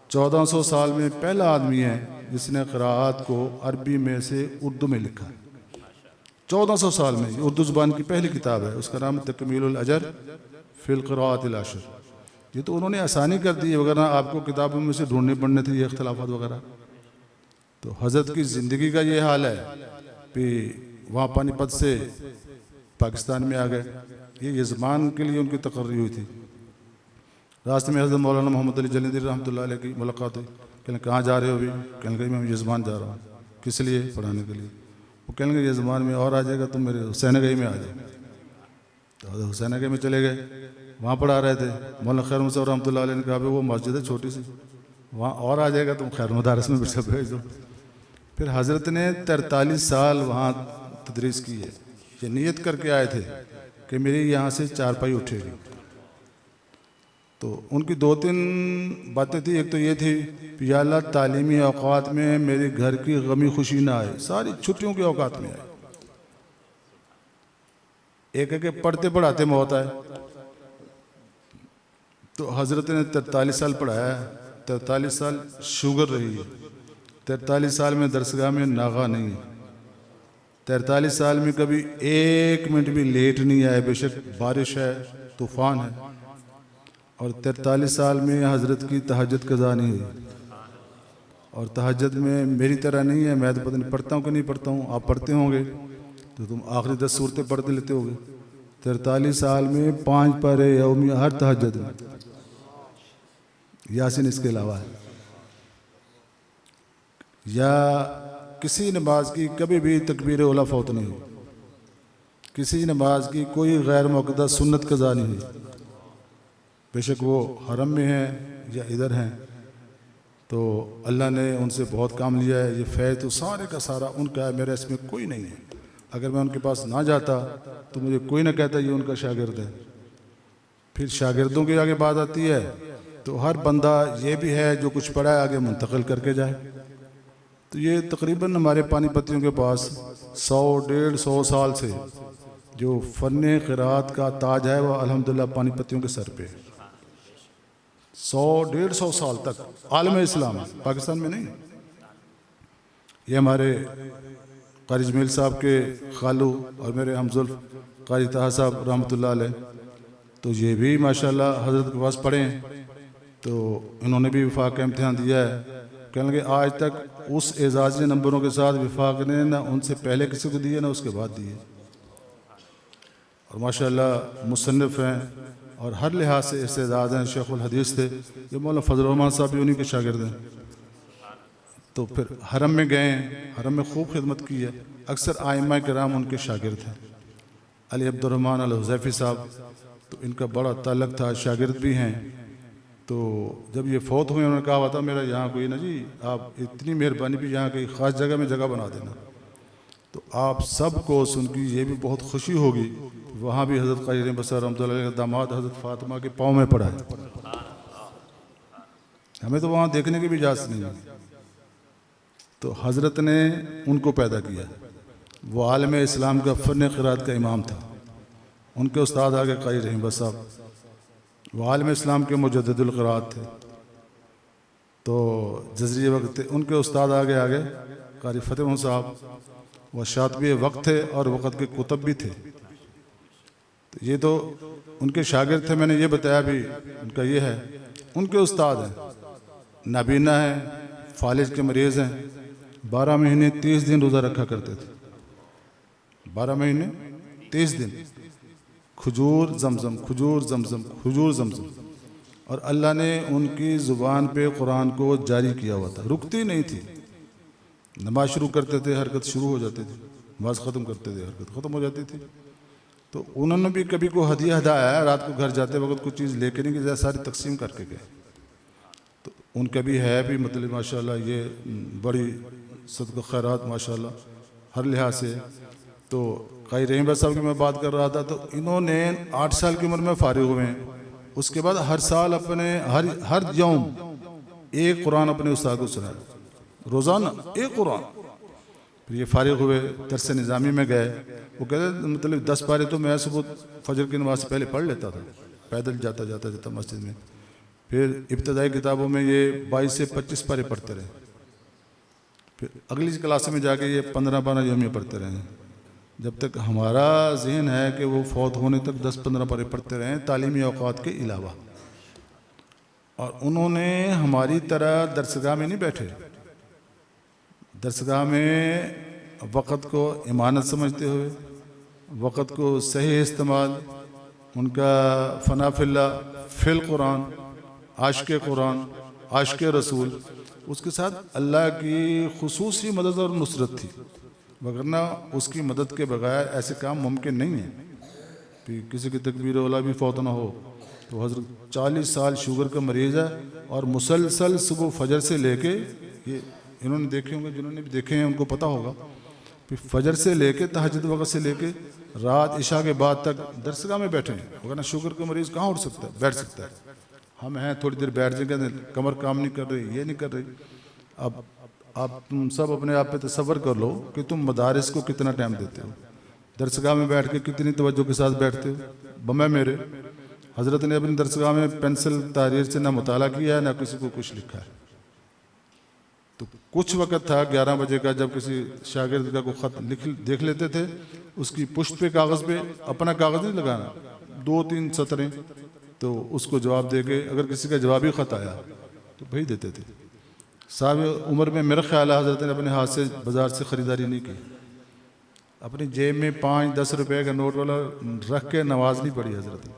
1400 سال میں پہلا آدمی ہے جس نے قراءات کو عربی میں سے اردو میں لکھا ہے۔ 1400 سال میں یہ اردو زبان کی پہلی کتاب ہے، اس کا نام تکمیل الاجر فی القراءات العشر۔ یہ تو انہوں نے آسانی کر دی ہے، وغیرہ آپ کو کتابوں میں سے ڈھونڈنے پڑنے تھے یہ اختلافات وغیرہ۔ تو حضرت کی زندگی کا یہ حال ہے، پھر وہاں پانی پت سے پاکستان میں آ گئے، یہ یزمان کے لیے ان کی تقرری ہوئی تھی۔ راستے میں حضرت مولانا محمد علی جلندی رحمۃ اللہ علیہ کی ملاقات ہوئی، کہنے کہاں جا رہے ہو ابھی؟ کہنے لگے میں یزمان جا رہا ہوں۔ کس لیے؟ پڑھانے کے لیے۔ وہ کہنے لگے یزمان میں اور آ جائے گا، تم میرے حسین گئی میں آ جائے۔ تو حضرت حسین گئی میں چلے گئے، وہاں پڑھا رہے تھے۔ مولانا خیر محمد صاحب رحمۃ اللہ علیہ نے کہا وہ مسجد ہے چھوٹی سی، وہاں اور آ جائے گا، تم خیر مدارس میں بھیج دو۔ پھر حضرت نے 43 سال وہاں تدریس کی ہے۔ یہ نیت کر کے آئے تھے کہ میری یہاں سے چارپائی اٹھے گی۔ تو ان کی 2-3 باتیں تھیں، ایک تو یہ تھی کہ یا اللہ تعلیمی اوقات میں میرے گھر کی غمی خوشی نہ آئے، ساری چھٹیوں کے اوقات میں آئے۔ ایک ہے کہ پڑھتے پڑھاتے موت آئے۔ تو حضرت نے 43 سال پڑھایا ہے، 43 سال شوگر رہی ہے، 43 سال میں درسگاہ میں ناغہ نہیں ہے، 43 سال میں کبھی 1 منٹ بھی لیٹ نہیں آئے، بے شک بارش ہے، طوفان ہے، اور 43 سال میں حضرت کی تہجد قضا نہیں ہوئی۔ اور تہجد میں میری طرح نہیں ہے، میں تو پتہ نہیں پڑھتا ہوں کہ نہیں پڑھتا ہوں، آپ پڑھتے ہوں گے تو تم آخری 10 صورتیں پڑھتے لیتے ہوگے۔ 43 سال میں 5 پارے یومی ہر تہجد میں، یاسین اس کے علاوہ ہے۔ یا کسی نماز کی کبھی بھی تکبیر اولیٰ فوت نہیں ہوئی، کسی نماز کی کوئی غیر موقدہ سنت قضا نہیں ہوئی، بے شک وہ حرم میں ہیں یا ادھر ہیں۔ تو اللہ نے ان سے بہت کام لیا ہے، یہ فیض تو سارے کا سارا ان کا ہے، میرا اس میں کوئی نہیں ہے۔ اگر میں ان کے پاس نہ جاتا تو مجھے کوئی نہ کہتا یہ ان کا شاگرد ہے۔ پھر شاگردوں کی آگے بات آتی ہے تو ہر بندہ یہ بھی ہے جو کچھ پڑھا ہے آگے منتقل کر کے جائے۔ تو یہ تقریباً ہمارے پانی پتیوں کے پاس 100-150 سال سے جو فن قرات کا تاج ہے وہ الحمدللہ پانی پتیوں کے سر پہ 100-150 سال تک عالم اسلام پاکستان میں نہیں۔ یہ ہمارے قاری جمیل صاحب کے خالو اور میرے ہمزلف قاری طاہر صاحب رحمۃ اللہ علیہ، تو یہ بھی ماشاءاللہ حضرت کے پاس پڑھے ہیں، تو انہوں نے بھی وفاق کا امتحان دیا ہے۔ کہنے لگے آج تک اس اعزازی نمبروں کے ساتھ وفاق نے نہ ان سے پہلے کسی کو دیے نہ اس کے بعد دیے، اور ماشاءاللہ مصنف ہیں اور ہر لحاظ سے استعداد ہیں، شیخ الحدیث تھے۔ یہ مولانا فضل الرحمان صاحب بھی انہی کے شاگرد ہیں۔ تو پھر حرم میں گئے، حرم میں خوب خدمت کی ہے، اکثر ائمہ کرام ان کے شاگرد ہیں۔ علی عبد الرحمن الحذیفی صاحب، تو ان کا بڑا تعلق تھا، شاگرد بھی ہیں۔ تو جب یہ فوت ہوئے انہوں نے کہا ہوا تھا میرا یہاں کوئی نا جی، آپ اتنی مہربانی بھی یہاں کئی خاص جگہ میں جگہ بنا دینا۔ تو آپ سب کو سن کی یہ بھی بہت خوشی ہوگی، وہاں بھی حضرت قاری رحمت صاحب رحمۃ اللہ علیہ کا داماد حضرت فاطمہ کے پاؤں میں پڑا ہے۔ ہمیں تو وہاں دیکھنے کی بھی اجازت نہیں ہے۔ تو حضرت نے ان کو پیدا کیا، وہ عالم اسلام کا فن قرات کا امام تھا۔ ان کے استاد آگے قاری رحمت صاحب، وہ عالم اسلام کے مجدد القرات تھے۔ تو جزری وقت تھے، ان کے استاد آگے قاری فتح محمد صاحب، وہ شاطبی وقت تھے اور وقت کے کتب بھی تھے۔ تو یہ تو ان کے شاگرد تھے، میں نے یہ بتایا بھی ان کا یہ ہے۔ ان کے استاد ہیں، نابینا ہیں، فالج کے مریض ہیں، 12 مہینے 30 دن روزہ رکھا کرتے تھے، 12 مہینے 30 دن، کھجور زمزم کھجور زمزم کھجور زمزم، اور اللہ نے ان کی زبان پہ قرآن کو جاری کیا ہوا تھا، رکتی نہیں تھی۔ نماز شروع کرتے تھے حرکت شروع ہو جاتے تھے، نماز ختم کرتے تھے حرکت ختم ہو جاتی تھی. تو انہوں نے بھی کبھی کوئی ہدیہ ہدایا رات کو گھر جاتے وقت کوئی چیز لے کے نہیں گئے, ساری تقسیم کر کے گئے. تو ان کا بھی ہے بھی مطلب ماشاءاللہ یہ بڑی صدقہ خیرات ماشاءاللہ ہر لحاظ سے. تو قاری رحیم بھائی صاحب کی میں بات کر رہا تھا, تو انہوں نے 8 سال کی عمر میں فارغ ہوئے ہیں. اس کے بعد ہر سال اپنے ہر یوم ایک قرآن اپنے استاد کو سنایا, روزانہ ایک قرآن. پھر یہ فارغ ہوئے, درس نظامی میں گئے. وہ کہتے مطلب 10 پارے تو میں صبح فجر کی نماز سے پہلے پڑھ لیتا تھا, پیدل جاتا مسجد میں. پھر ابتدائی کتابوں میں یہ 22 سے 25 پارے پڑھتے رہے. پھر اگلی کلاس میں جا کے یہ 15 یومیہ پڑھتے رہے. جب تک ہمارا ذہن ہے کہ وہ فوت ہونے تک 10-15 پارے پڑھتے رہے تعلیمی اوقات کے علاوہ. اور انہوں نے ہماری طرح درسگاہ میں نہیں بیٹھے. درسگاہ میں وقت کو امانت سمجھتے ہوئے, وقت کو صحیح استعمال, ان کا فنا فی اللہ فی القرآن, عاشق قرآن, عاشق رسول, اس کے ساتھ اللہ کی خصوصی مدد اور نصرت تھی. وگرنہ اس کی مدد کے بغیر ایسے کام ممکن نہیں ہیں. کہ کسی کی تکبیر اولا بھی فوت نہ ہو. تو حضرت 40 سال شوگر کا مریض ہے اور مسلسل صبح فجر سے لے کے, یہ انہوں نے دیکھے ہوں گے, جنہوں نے بھی دیکھے ہیں ان کو پتہ ہوگا, پھر فجر سے لے کے تہجد وقت سے لے کے رات عشاء کے بعد تک درسگاہ میں بیٹھے ہیں. وگرنہ شوگر کا مریض کہاں اٹھ سکتا ہے, بیٹھ سکتا ہے. ہم ہیں تھوڑی دیر بیٹھ جائیں گے, کمر کام نہیں کر رہی, یہ نہیں کر رہی. اب آپ تم سب اپنے آپ پہ تصور کر لو کہ تم مدارس کو کتنا ٹائم دیتے ہو, درسگاہ میں بیٹھ کے کتنی توجہ کے ساتھ بیٹھتے ہو. بمیں میرے حضرت نے اپنی درسگاہ میں پینسل تحریر سے نہ مطالعہ کیا ہے نہ کسی کو کچھ لکھا ہے. تو کچھ وقت تھا 11 بجے کا, جب کسی شاگرد کا کوئی خط دیکھ لیتے تھے, اس کی پشت پہ کاغذ پہ اپنا کاغذ نہیں لگانا, 2-3 سطریں, تو اس کو جواب دے کے اگر کسی کا جوابی خط آیا تو بھیج دیتے تھے. صاحب عمر میں میرا خیال ہے حضرت نے اپنے ہاتھ سے بازار سے خریداری نہیں کی. اپنی جیب میں 5-10 روپے کا نوٹ والا رکھ کے نماز نہیں پڑھی حضرت نے.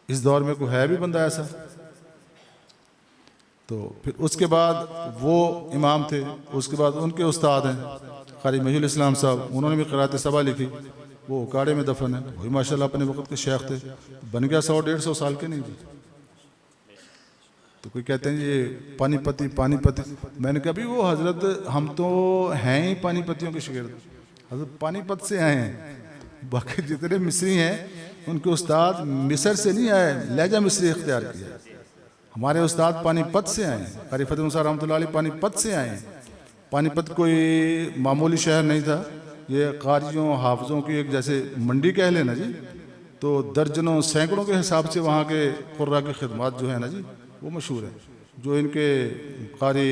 اس دور میں کوئی ہے بھی بندہ ایسا؟ تو پھر اس کے بعد وہ امام تھے, اس کے بعد ان کے استاد ہیں قاری محی الاسلام صاحب, انہوں نے بھی قرات صبا لکھی. وہ اکاڑے میں دفن ہے, وہی ماشاءاللہ اپنے وقت کے شیخ تھے. بن گیا 100-150 سال کے نہیں تھے. تو کوئی کہتے ہیں یہ پانی پتی, میں نے کہا بھی وہ حضرت ہم تو ہیں ہی پانی پتیوں کے شاگرد, حضرت پانی پت سے آئے ہیں. باقی جتنے مصری ہیں ان کے استاد مصر سے نہیں آئے, لہجہ مصری اختیار کیا. ہمارے استاد پانی پت سے آئے ہیں, قاری فتح موسیٰ رحمۃ اللہ علیہ پانی پت سے آئے ہیں. پانی پت کوئی معمولی شہر نہیں تھا, یہ قاریوں حافظوں کی ایک جیسے منڈی کہہ لینا جی. تو درجنوں سینکڑوں کے حساب سے وہاں کے قراء کی خدمات جو ہیں نا جی وہ مشہور ہیں. جو ان کے قاری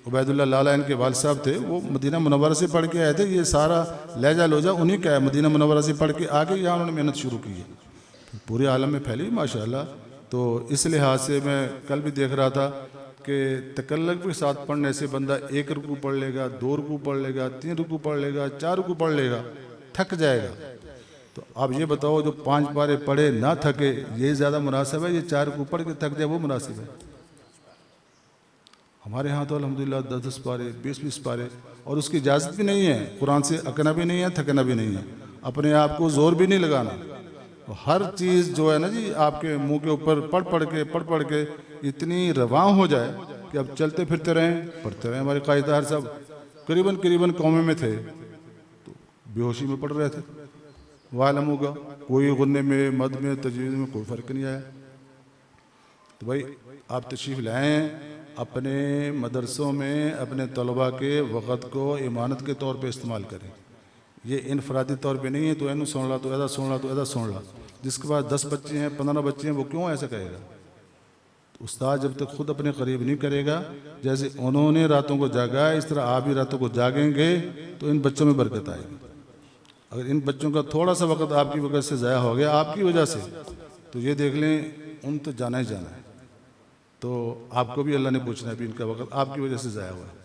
عبید اللہ لالہ ان کے والد صاحب تھے, وہ مدینہ منورہ سے پڑھ کے آئے تھے. یہ سارا لہجہ لوجہ انہی کا ہے, مدینہ منورہ سے پڑھ کے آگے یہاں انہوں نے محنت شروع کی ہے, پورے عالم میں پھیلی ماشاءاللہ. تو اس لحاظ سے میں کل بھی دیکھ رہا تھا کہ تکلق کے ساتھ پڑھنے سے بندہ 1 رکوع پڑھ لے گا, 2 رکوع پڑھ لے گا, 3 رکوع پڑھ لے گا, 4 رکوع پڑھ لے گا, تھک جائے گا. تو آپ یہ بتاؤ جو 5 پارے پڑھے نہ تھکے, یہ زیادہ مناسب ہے, یہ 4 رکوع پڑھ کے تھک جائے وہ مناسب ہے؟ ہمارے ہاں تو الحمدللہ 10 پارے 20 پارے, اور اس کی اجازت بھی نہیں ہے. قرآن سے اکنا بھی نہیں ہے, تھکنا بھی نہیں ہے. اپنے آپ کو زور بھی نہیں لگانا. ہر چیز جو ہے نا جی آپ کے منہ کے اوپر پڑھ کے اتنی رواں ہو جائے کہ اب چلتے پھرتے رہیں, پڑھتے رہیں. ہمارے قائد طاہر صاحب قریباً قومے میں تھے, تو بے ہوشی میں پڑھ رہے تھے. وعلم ہوگا کوئی غنے میں مد میں تجوید میں کوئی فرق نہیں آیا. تو بھائی آپ تشریف لائیں, اپنے مدرسوں میں اپنے طلباء کے وقت کو امانت کے طور پہ استعمال کریں. یہ انفرادی طور پہ نہیں ہے تو اینو سن لا, تو ایدا سن لا. جس کے پاس 10 بچے ہیں 15 بچے ہیں وہ کیوں ایسا کہے گا؟ تو استاد جب تک خود اپنے قریب نہیں کرے گا, جیسے انہوں نے راتوں کو جاگا اس طرح آپ بھی راتوں کو جاگیں گے تو ان بچوں میں برکت آئے گی. اگر ان بچوں کا تھوڑا سا وقت آپ کی وجہ سے ضائع ہو گیا آپ کی وجہ سے, تو یہ دیکھ لیں ان تو جانا ہی جانا ہے. تو آپ کو بھی اللہ نے پوچھنا ہے بھی ان کا وقت آپ کی وجہ سے ضائع ہوا ہے.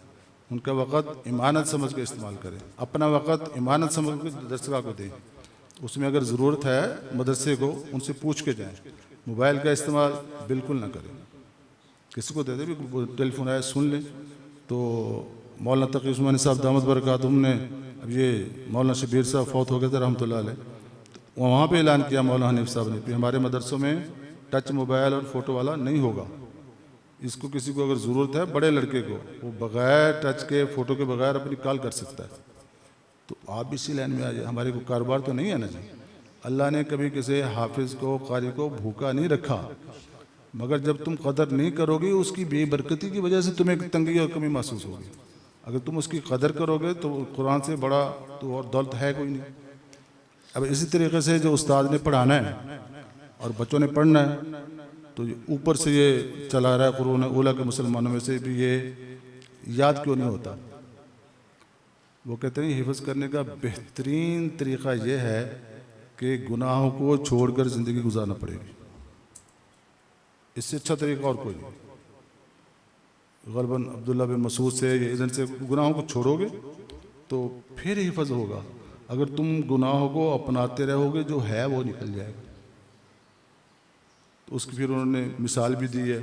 ان کا وقت امانت سمجھ کے استعمال کریں, اپنا وقت امانت سمجھ کے درسگاہ کو دیں. اس میں اگر ضرورت ہے مدرسے کو ان سے پوچھ کے جائیں. موبائل کا استعمال بالکل نہ کریں. کسی کو دے دیں بھی ٹیلی فون آیا سن لیں. تو مولانا تقی عثمانی صاحب دامت برکاتہم نے اب یہ مولانا شبیر صاحب فوت ہو گئے تھے رحمۃ اللہ علیہ، تو وہاں پہ اعلان کیا مولانا حنیف صاحب نے کہ ہمارے مدرسوں میں ٹچ موبائل اور فوٹو والا نہیں ہوگا، اس کو کسی کو اگر ضرورت ہے بڑے لڑکے کو، وہ بغیر ٹچ کے فوٹو کے بغیر اپنی کال کر سکتا ہے۔ تو آپ بھی اسی لائن میں آ جائیں، ہمارے کو کاروبار تو نہیں ہے نا جی۔ اللہ نے کبھی کسی حافظ کو قاری کو بھوکا نہیں رکھا، مگر جب تم قدر نہیں کرو گے اس کی بے برکتی کی وجہ سے تمہیں تنگی اور کمی محسوس ہوگی۔ اگر تم اس کی قدر کرو گے تو قرآن سے بڑا تو اور دولت ہے کوئی نہیں۔ اب اسی طریقے سے جو استاد نے پڑھانا ہے اور بچوں نے پڑھنا ہے، تو اوپر سے یہ چلا رہا ہے قرون اولیٰ کے مسلمانوں میں سے بھی یہ یاد کیوں نہیں ہوتا؟ وہ کہتے ہیں حفظ کرنے کا بہترین طریقہ یہ ہے کہ گناہوں کو چھوڑ کر زندگی گزارنا پڑے گی، اس سے اچھا طریقہ اور کوئی نہیں۔ غالباً عبداللہ بن مسعود سے یا اذن سے گناہوں کو چھوڑو گے تو پھر حفظ ہوگا۔ اگر تم گناہوں کو اپناتے رہو گے جو ہے وہ نکل جائے گا۔ تو اس کی پھر انہوں نے مثال بھی دی ہے،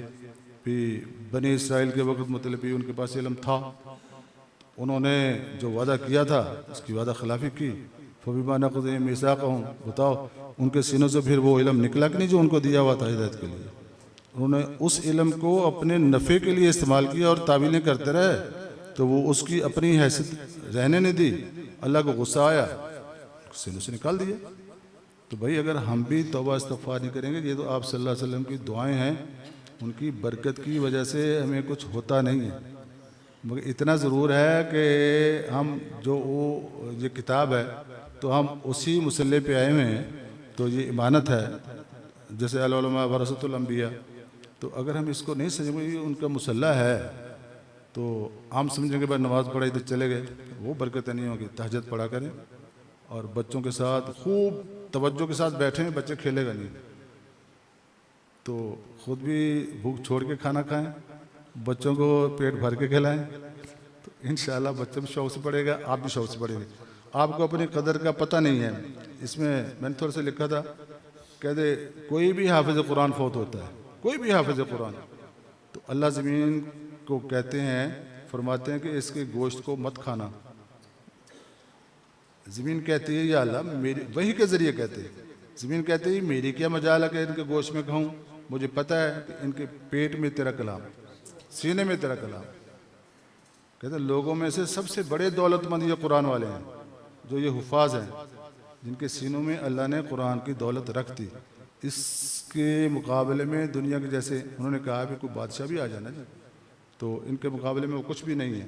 پھر بنی اسرائیل کے وقت مطلب ان کے پاس علم تھا، انہوں نے جو وعدہ کیا تھا اس کی وعدہ خلافی کی، فَبِمَا نَقْضِهِمْ مِيثَاقَهُمْ، بتاؤ ان کے سینوں سے پھر وہ علم نکلا کہ نہیں جو ان کو دیا ہوا تھا ہدایت کے لیے۔ انہوں نے اس علم کو اپنے نفع کے لیے استعمال کیا اور تعویلیں کرتے رہے، تو وہ اس کی اپنی حیثیت رہنے نہیں دی، اللہ کو غصہ آیا، سینوں سے نکال دیا۔ تو بھائی اگر ہم بھی توبہ استغفار نہیں کریں گے، یہ تو آپ صلی اللہ علیہ وسلم کی دعائیں ہیں، ان کی برکت کی وجہ سے ہمیں کچھ ہوتا نہیں ہے، مگر اتنا ضرور ہے کہ ہم جو وہ یہ کتاب ہے تو ہم اسی مسئلے پہ آئے ہوئے ہیں، تو یہ امانت ہے، جیسے العلماء ورثۃ الانبیاء، تو اگر ہم اس کو نہیں سمجھیں گے ان کا مسئلہ ہے تو ہم سمجھیں گے بھائی نماز پڑھا ادھر چلے گئے، وہ برکتیں نہیں ہوگی۔ تہجد پڑھا کریں اور بچوں کے ساتھ خوب توجہ کے ساتھ بیٹھیں، بچے کھیلے گا نہیں، تو خود بھی بھوک چھوڑ کے کھانا کھائیں، بچوں کو پیٹ بھر کے کھلائیں، تو انشاءاللہ بچے بھی شوق سے پڑھے گا، آپ بھی شوق سے پڑھیں گے۔ آپ کو اپنی قدر کا پتہ نہیں ہے، اس میں نے تھوڑا سا لکھا تھا، کہتے کوئی بھی حافظ قرآن فوت ہوتا ہے، کوئی بھی حافظ قرآن، تو اللہ زمین کو کہتے ہیں، فرماتے ہیں کہ اس کے گوشت کو مت کھانا۔ زمین کہتی ہے یا اللہ میری، وہی کے ذریعے کہتے ہیں، زمین کہتے ہیں میری کیا مجال ہے کہ ان کے گوشت میں کھاؤں، مجھے پتہ ہے کہ ان کے پیٹ میں تیرا کلام، سینے میں تیرا کلام۔ کہتے ہیں لوگوں میں سے سب سے بڑے دولت مند یہ قرآن والے ہیں، جو یہ حفاظ ہیں، جن کے سینوں میں اللہ نے قرآن کی دولت رکھ دی۔ اس کے مقابلے میں دنیا کے جیسے انہوں نے کہا کہ کوئی بادشاہ بھی آ جانا جی، تو ان کے مقابلے میں وہ کچھ بھی نہیں ہے۔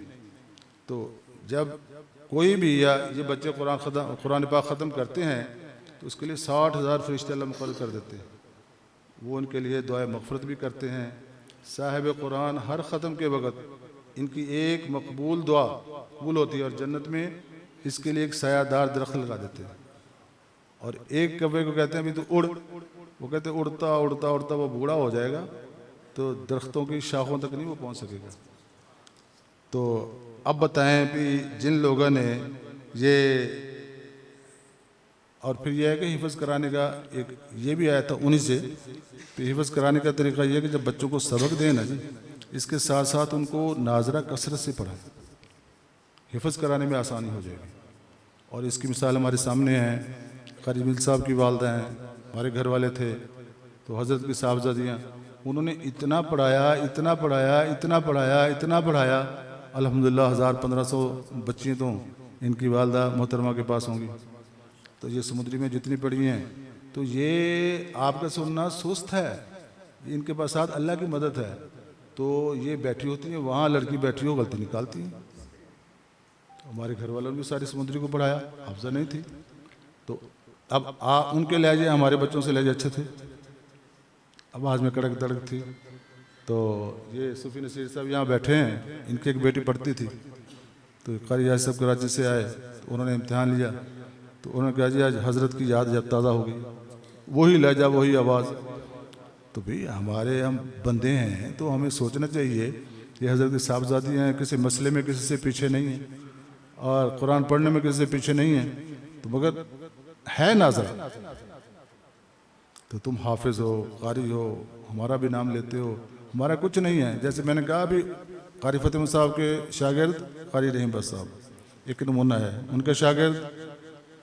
تو جب کوئی بھی یا یہ بچے قرآن پاک ختم کرتے ہیں تو اس کے لیے 60,000 فرشتے اللہ مقرر کر دیتے ہیں، وہ ان کے لیے دعائے مغفرت بھی کرتے ہیں۔ صاحب قرآن ہر ختم کے وقت ان کی ایک مقبول دعا قبول ہوتی ہے، اور جنت میں اس کے لیے ایک سایہ دار درخت لگا دیتے ہیں۔ اور ایک کبے کو کہتے ہیں ابھی تو اڑ، وہ کہتے ہیں اڑتا اڑتا اڑتا وہ بوڑھا ہو جائے گا تو درختوں کی شاخوں تک نہیں وہ پہنچ سکے گا۔ تو اب بتائیں کہ جن لوگوں نے یہ، اور پھر یہ ہے کہ حفظ کرانے کا ایک یہ بھی آیا تھا انہی سے، پھر حفظ کرانے کا طریقہ یہ ہے کہ جب بچوں کو سبق دیں نا جی، اس کے ساتھ ساتھ ان کو ناظرہ کثرت سے پڑھائیں، حفظ کرانے میں آسانی ہو جائے گی۔ اور اس کی مثال ہمارے سامنے ہے، قاری مل صاحب کی والدہ ہیں، ہمارے گھر والے تھے، تو حضرت کی صاحبزادیاں، انہوں نے اتنا پڑھایا اتنا پڑھایا اتنا پڑھایا اتنا پڑھایا، الحمدللہ 1500 بچی تو ان کی والدہ محترمہ کے پاس ہوں گی۔ تو یہ سمندری میں جتنی پڑھی ہیں، تو یہ آپ کا سننا سست ہے، ان کے پاس ساتھ اللہ کی مدد ہے، تو یہ بیٹھی ہوتی ہیں، وہاں لڑکی بیٹھی ہو غلطی نکالتی ہیں۔ ہمارے گھر والوں نے بھی ساری سمندری کو پڑھایا، حافظہ نہیں تھی، تو اب ان کے لہجے ہمارے بچوں سے لہجے اچھے تھے، آواز میں کڑک دڑک تھی۔ تو یہ صوفی نصیر صاحب یہاں بیٹھے ہیں، ان کی ایک بیٹی پڑھتی تھی، تو قاری حاجی صاحب کراچی سے آئے، تو انہوں نے امتحان لیا، تو انہوں نے کہا جی آج حضرت کی یاد جب تازہ ہو گئی، وہی لہجہ وہی آواز۔ تو بھئی ہمارے ہم بندے ہیں تو ہمیں سوچنا چاہیے کہ حضرت کی صاحبزادی ہیں، کسی مسئلے میں کسی سے پیچھے نہیں ہیں، اور قرآن پڑھنے میں کسی سے پیچھے نہیں ہیں، تو مگر ہے ناظرہ، تو تم حافظ ہو، قاری ہو، ہمارا بھی نام لیتے ہو، ہمارا کچھ نہیں ہے۔ جیسے میں نے کہا ابھی قاری فتح صاحب کے شاگرد قاری رحیم بخش صاحب، ایک نمونہ ہے۔ ان کے شاگرد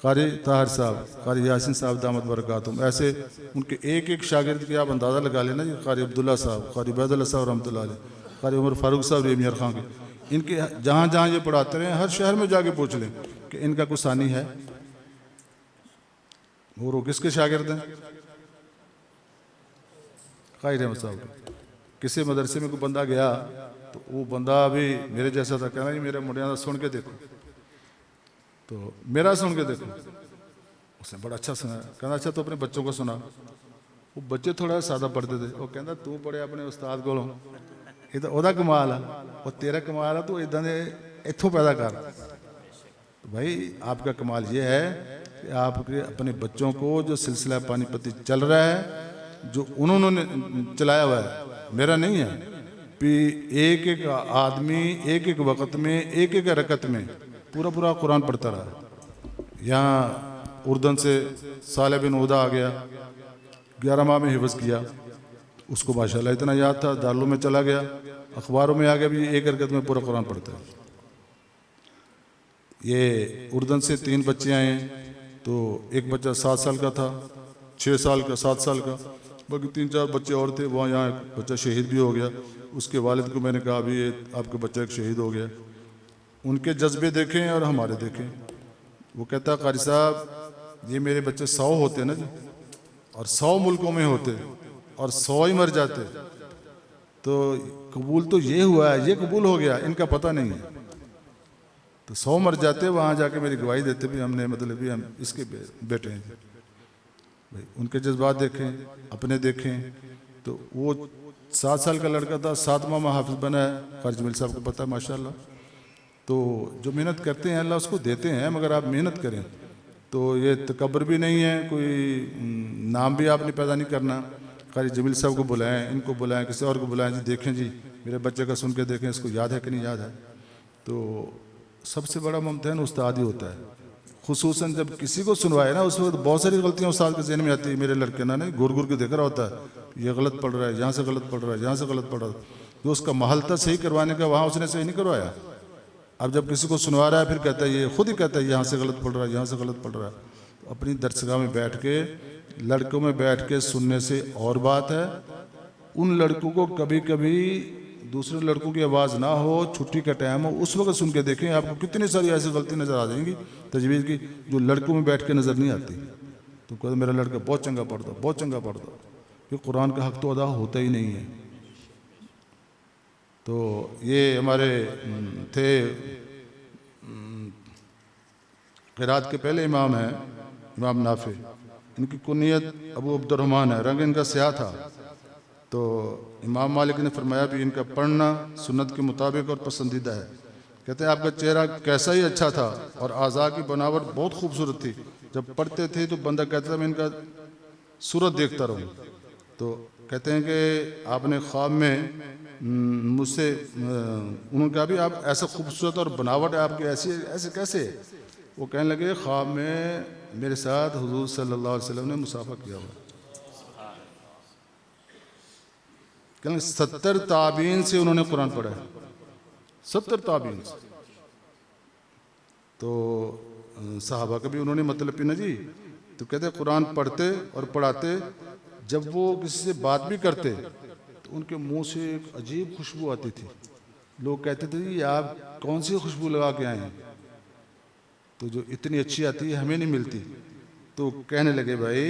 قاری طاہر صاحب، قاری یاسین صاحب دامت برکاتہم، ایسے ان کے ایک ایک شاگرد کی آپ اندازہ لگا لینا جی، قاری عبداللہ صاحب، قاری عبید اللہ صاحب رحمۃ اللہ علیہ، قاری عمر فاروق صاحب ریمیر خان کے، ان کے جہاں جہاں یہ پڑھاتے رہے ہر شہر میں جا کے پوچھ لیں کہ ان کا کوئی ثانی ہے، وہ کس کے شاگرد ہیں؟ قاری احمد صاحب۔ کسی مدرسے میں کوئی بندہ گیا تو وہ بندہ بھی میرے جیسا تھا، کہنا جی میرے مڑیاں دا سن کے دیکھو، تو میرا سن کے دیکھو، اس نے بڑا اچھا سنا، کہنا اچھا تو اپنے بچوں کو سنا۔ وہ بچے تھوڑا سادہ پڑھتے تھے، وہ کہنا تو پڑھے اپنے استاد کو، یہ تو وہ کمال ہے، وہ تیرا کمال ہے تو ادھر نے اتھوں پیدا کر۔ بھائی آپ کا کمال یہ ہے کہ آپ کے اپنے بچوں کو جو سلسلہ پانی پتی چل رہا ہے، جو انہوں نے چلایا ہوا ہے، میرا نہیں ہے، ایک ایک آدمی ایک ایک وقت میں ایک ایک رکعت میں پورا پورا قرآن پڑھتا رہا۔ یہاں اردن سے صالح بن عودہ آ گیا، 11 ماہ میں حفظ کیا، اس کو ماشاءاللہ اتنا یاد تھا، دارالعلوم میں چلا گیا، اخباروں میں آ گیا بھی ایک رکعت میں پورا قرآن پڑھتا ہے۔ یہ اردن سے 3 بچے آئے ہیں، تو ایک بچہ 7 سال کا تھا، 6 سال کا، 7 سال کا، باقی 3-4 بچے اور تھے، وہاں یہاں ایک بچہ شہید بھی ہو گیا۔ اس کے والد کو میں نے کہا ابھی آپ کا بچہ ایک شہید ہو گیا، ان کے جذبے دیکھیں اور ہمارے دیکھیں۔ وہ کہتا ہے قاری صاحب یہ میرے بچے 100 ہوتے نا جی، اور 100 ملکوں میں ہوتے اور 100 ہی مر جاتے، تو قبول تو یہ ہوا ہے، یہ قبول ہو گیا، ان کا پتہ نہیں ہے، تو 100 مر جاتے، وہاں جا کے میری گواہی دیتے بھی ہم نے مطلب بھی ہم اس کے بیٹے ہیں۔ بھائی ان کے جذبات دیکھیں، اپنے دیکھیں۔ تو وہ 7 سال کا لڑکا تھا، 7واں ماہ حافظ بنا ہے، قاری جمیل صاحب کو پتہ ہے ماشاءاللہ۔ تو جو محنت کرتے ہیں اللہ اس کو دیتے ہیں، مگر آپ محنت کریں۔ تو یہ تکبر بھی نہیں ہے، کوئی نام بھی آپ نے پیدا نہیں کرنا۔ قاری جمیل صاحب کو بلائیں، ان کو بلائیں، کسی اور کو بلائیں، جی دیکھیں جی میرے بچے کا سن کے دیکھیں اس کو یاد ہے کہ نہیں یاد ہے۔ تو سب سے بڑا ممتحن استاد ہی ہوتا ہے، خصوصاً جب کسی کو سنوائے نا، اس وقت بہت ساری غلطیاں استاد کے ذہن میں آتی ہے، میرے لڑکے نہ نہیں گور گور کے دیکھ رہا ہوتا ہے، یہ غلط پڑھ رہا ہے، یہاں سے غلط پڑھ رہا ہے، یہاں سے غلط پڑھ رہا ہے، جو اس کا محل تھا صحیح کروانے کا وہاں اس نے صحیح نہیں کروایا۔ اب جب کسی کو سنوا رہا ہے پھر کہتا ہے یہ خود ہی کہتا ہے یہاں سے غلط پڑھ رہا ہے، یہاں سے غلط پڑھ رہا ہے۔ تو اپنی درسگاہ میں بیٹھ کے لڑکوں میں بیٹھ کے سننے سے اور بات ہے، ان لڑکوں کو کبھی کبھی دوسرے لڑکوں کی آواز نہ ہو، چھٹی کا ٹائم ہو، اس وقت سن کے دیکھیں، آپ کو کتنی ساری ایسی غلطی نظر آ جائیں گی تجوید کی جو لڑکوں میں بیٹھ کے نظر نہیں آتی۔ تو کہتے میرا لڑکا بہت چنگا پڑھتا، بہت چنگا پڑھتا، یہ قرآن کا حق تو ادا ہوتا ہی نہیں ہے۔ تو یہ ہمارے تھے قرات کے پہلے امام ہیں، امام نافع، ان کی کنیت ابو عبد الرحمن ہے، رنگ ان کا سیاہ تھا۔ تو امام مالک نے فرمایا بھی ان کا پڑھنا سنت کے مطابق اور پسندیدہ ہے۔ کہتے ہیں آپ کا چہرہ کیسا ہی اچھا تھا اور اعضاء کی بناوٹ بہت خوبصورت تھی، جب پڑھتے تھے تو بندہ کہتا تھا میں ان کا صورت دیکھتا رہوں۔ تو کہتے ہیں کہ آپ نے خواب میں مجھ سے انہوں نے کہا بھی آپ ایسا خوبصورت اور بناوٹ ہے آپ کی ایسے کیسے؟ وہ کہنے لگے خواب میں میرے ساتھ حضور صلی اللہ علیہ وسلم نے مصافحہ کیا ہوا، 70 تابعین سے انہوں نے قرآن پڑھا ہے، 70 تابعین سے۔ تو صحابہ کا بھی انہوں نے مطلب پینا جی، تو کہتے قرآن پڑھتے اور پڑھاتے، جب وہ کسی سے بات بھی کرتے تو ان کے منہ سے ایک عجیب خوشبو آتی تھی۔ لوگ کہتے تھے جی آپ کون سی خوشبو لگا کے آئے ہیں، تو جو اتنی اچھی آتی ہے ہمیں نہیں ملتی۔ تو کہنے لگے بھائی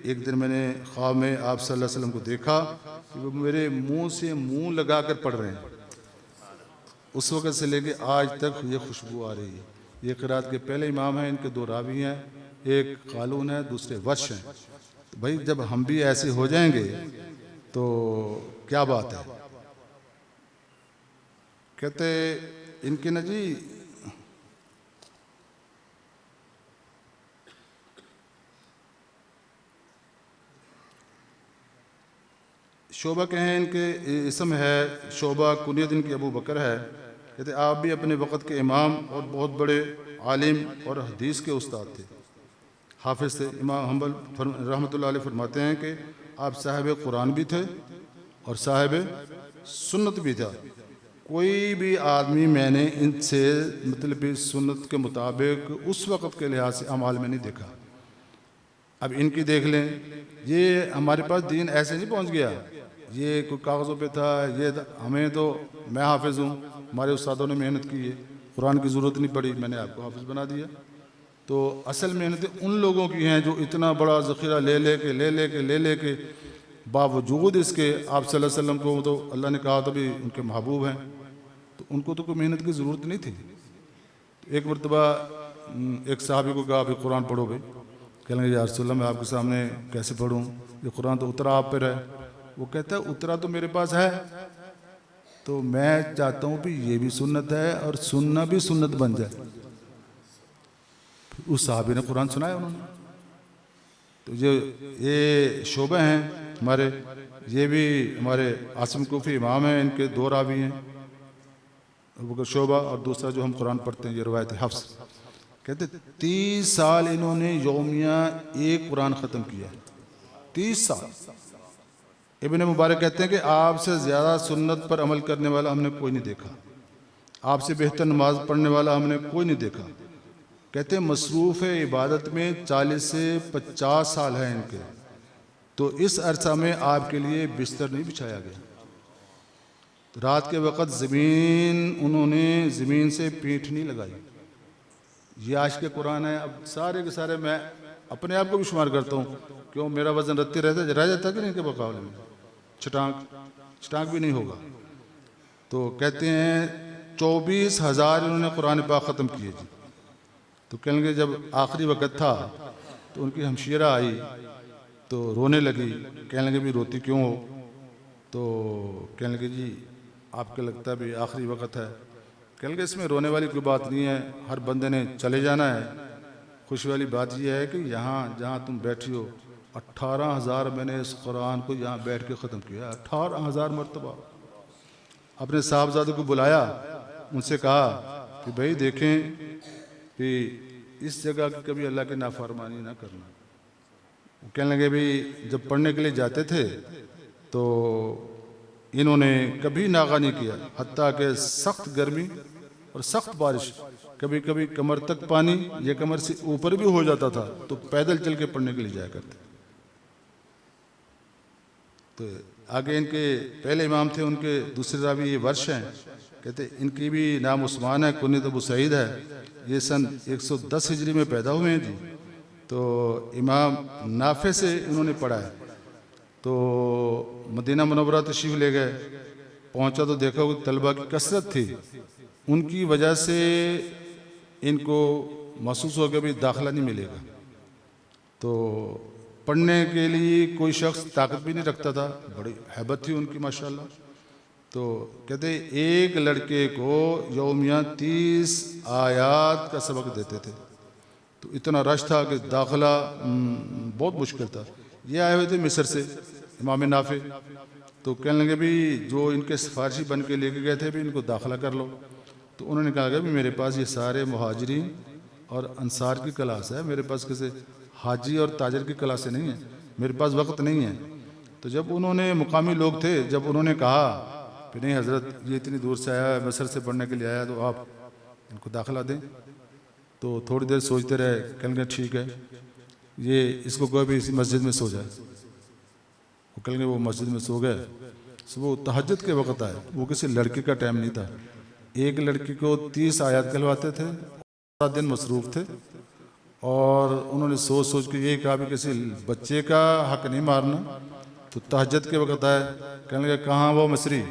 ایک دن میں نے خواب میں آپ صلی اللہ علیہ وسلم کو دیکھا کہ وہ میرے منہ سے منہ لگا کر پڑھ رہے ہیں، اس وقت سے لے کے آج تک یہ خوشبو آ رہی ہے۔ یہ قرات کے پہلے امام ہیں، ان کے 2 راوی ہیں، ایک قالون ہے دوسرے ورش ہیں۔ تو بھائی جب ہم بھی ایسے ہو جائیں گے تو کیا بات ہے۔ کہتے ان کے نا جی شعبہ کے ہیں، ان کے اسم ہے شعبہ، کنیت ان کی ابو بکر ہے۔ کہتے آپ بھی اپنے وقت کے امام اور بہت بڑے عالم اور حدیث کے استاد تھے، حافظ تھے۔ امام حنبل رحمۃ اللہ علیہ فرماتے ہیں کہ آپ صاحب قرآن بھی تھے اور صاحب سنت بھی تھا۔ کوئی بھی آدمی میں نے ان سے مطلب سنت کے مطابق اس وقت کے لحاظ سے اعمال میں نہیں دیکھا۔ اب ان کی دیکھ لیں، یہ ہمارے پاس دین ایسے نہیں پہنچ گیا، یہ کوئی کاغذوں پہ تھا، یہ ہمیں تو میں حافظ ہوں، ہمارے استادوں نے محنت کی ہے، قرآن کی ضرورت نہیں پڑی، میں نے آپ کو حافظ بنا دیا۔ تو اصل محنتیں ان لوگوں کی ہیں جو اتنا بڑا ذخیرہ لے کے باوجود اس کے آپ صلی اللہ علیہ وسلم کو تو اللہ نے کہا تو بھی ان کے محبوب ہیں، تو ان کو تو کوئی محنت کی ضرورت نہیں تھی۔ ایک مرتبہ ایک صحابی کو کہا بھی قرآن پڑھو بھائی، کہنے لگے یا رسول اللہ میں آپ کے سامنے کیسے پڑھوں، یہ قرآن تو اترا آپ پر ہے۔ وہ کہتا ہے اترا تو میرے پاس ہے، تو میں چاہتا ہوں بھی یہ بھی سنت ہے اور سننا بھی سنت بن جائے۔ اس صحابی نے قرآن سنایا انہوں نے۔ تو یہ شعبہ ہیں ہمارے، یہ بھی ہمارے عاصم کوفی امام ہیں، ان کے دو راوی ہیں، شعبہ اور دوسرا جو ہم قرآن پڑھتے ہیں یہ روایت حفص۔ کہتے 30 سال انہوں نے یومیہ ایک قرآن ختم کیا ہے، 30 سال۔ ابن مبارک کہتے ہیں کہ آپ سے زیادہ سنت پر عمل کرنے والا ہم نے کوئی نہیں دیکھا، آپ سے بہتر نماز پڑھنے والا ہم نے کوئی نہیں دیکھا۔ کہتے ہیں مصروف عبادت میں 40 سے 50 سال ہیں ان کے، تو اس عرصہ میں آپ کے لیے بستر نہیں بچھایا گیا۔ رات کے وقت انہوں نے زمین سے پیٹھ نہیں لگائی۔ یہ عاشق قرآن ہے۔ اب سارے کے سارے میں اپنے آپ کو بھی شمار کرتا ہوں، کیوں میرا وزن رہ جاتا کہ نہیں کے مقابلے میں، چھٹانک بھی نہیں ہوگا۔ تو کہتے ہیں 24,000 انہوں نے قرآن پاک ختم کیے جی۔ تو کہنے لگے جب آخری وقت تھا تو ان کی ہمشیرہ آئی تو رونے لگی، کہنے لگے بھی روتی کیوں ہو؟ تو کہنے لگے جی آپ کو لگتا ہے بھی آخری وقت ہے؟ کہنے لگے اس میں رونے والی کوئی بات نہیں ہے، ہر بندے نے چلے جانا ہے، خوشی والی بات یہ ہے کہ یہاں جہاں تم بیٹھی ہو 18,000 میں نے اس قرآن کو یہاں بیٹھ کے ختم کیا، 18,000 مرتبہ۔ اپنے صاحبزادوں کو بلایا، ان سے کہا کہ بھائی دیکھیں کہ اس جگہ کی کبھی اللہ کی نافرمانی نہ کرنا۔ وہ کہنے لگے بھی جب پڑھنے کے لیے جاتے تھے تو انہوں نے کبھی ناغہ نہیں کیا، حتیٰ کہ سخت گرمی اور سخت بارش، کبھی کبھی کمر تک پانی یا کمر سے اوپر بھی ہو جاتا تھا تو پیدل چل کے پڑھنے کے لیے جایا کرتے۔ تو آگے ان کے پہلے امام تھے، ان کے دوسرے راوی یہ ورش ہیں، کہتے ان کی بھی نام عثمان ہے، کنیت ابو سعید ہے، یہ سن 110 ہجری میں پیدا ہوئے ہیں جی۔ تو امام نافع سے انہوں نے پڑھا ہے۔ تو مدینہ منورہ تشریف لے گئے، پہنچا تو دیکھا کہ طلبہ کی کثرت تھی، ان کی وجہ سے ان کو محسوس ہو کہ بھی داخلہ نہیں ملے گا۔ تو پڑھنے کے لیے کوئی شخص طاقت بھی نہیں رکھتا تھا، بڑی ہیبت تھی ان کی ماشاءاللہ۔ تو کہتے ایک لڑکے کو یومیہ 30 آیات کا سبق دیتے تھے، تو اتنا رش تھا کہ داخلہ بہت مشکل تھا۔ یہ آئے ہوئے تھے مصر سے امام نافع، تو کہنے لگے بھی جو ان کے سفارشی بن کے لے کے گئے تھے بھی ان کو داخلہ کر لو۔ تو انہوں نے کہا کہ میرے پاس یہ سارے مہاجرین اور انصار کی کلاس ہے، میرے پاس کسی حاجی اور تاجر کی کلاسیں نہیں ہیں، میرے پاس وقت نہیں ہے۔ تو جب انہوں نے مقامی لوگ تھے، جب انہوں نے کہا کہ نہیں حضرت یہ اتنی دور سے آیا ہے، مصر سے پڑھنے کے لیے آیا تو آپ ان کو داخلہ دیں، تو تھوڑی دیر سوچتے رہے، کہنے لگے ٹھیک ہے، یہ اس کو کوئی بھی اسی مسجد میں سو جائے۔ وہ کہنے لگے وہ مسجد میں سو گئے۔ صبح تہجد کے وقت آئے، وہ کسی لڑکی کا ٹائم نہیں تھا، ایک لڑکی کو 30 آیات کہلواتے تھے، سارا دن مصروف تھے، اور انہوں نے سوچ کے یہی کہا بھی کسی بچے کا حق نہیں مارنا۔ تو تہجد کے وقت آئے، کہنے لگے کہاں وہ مصری؟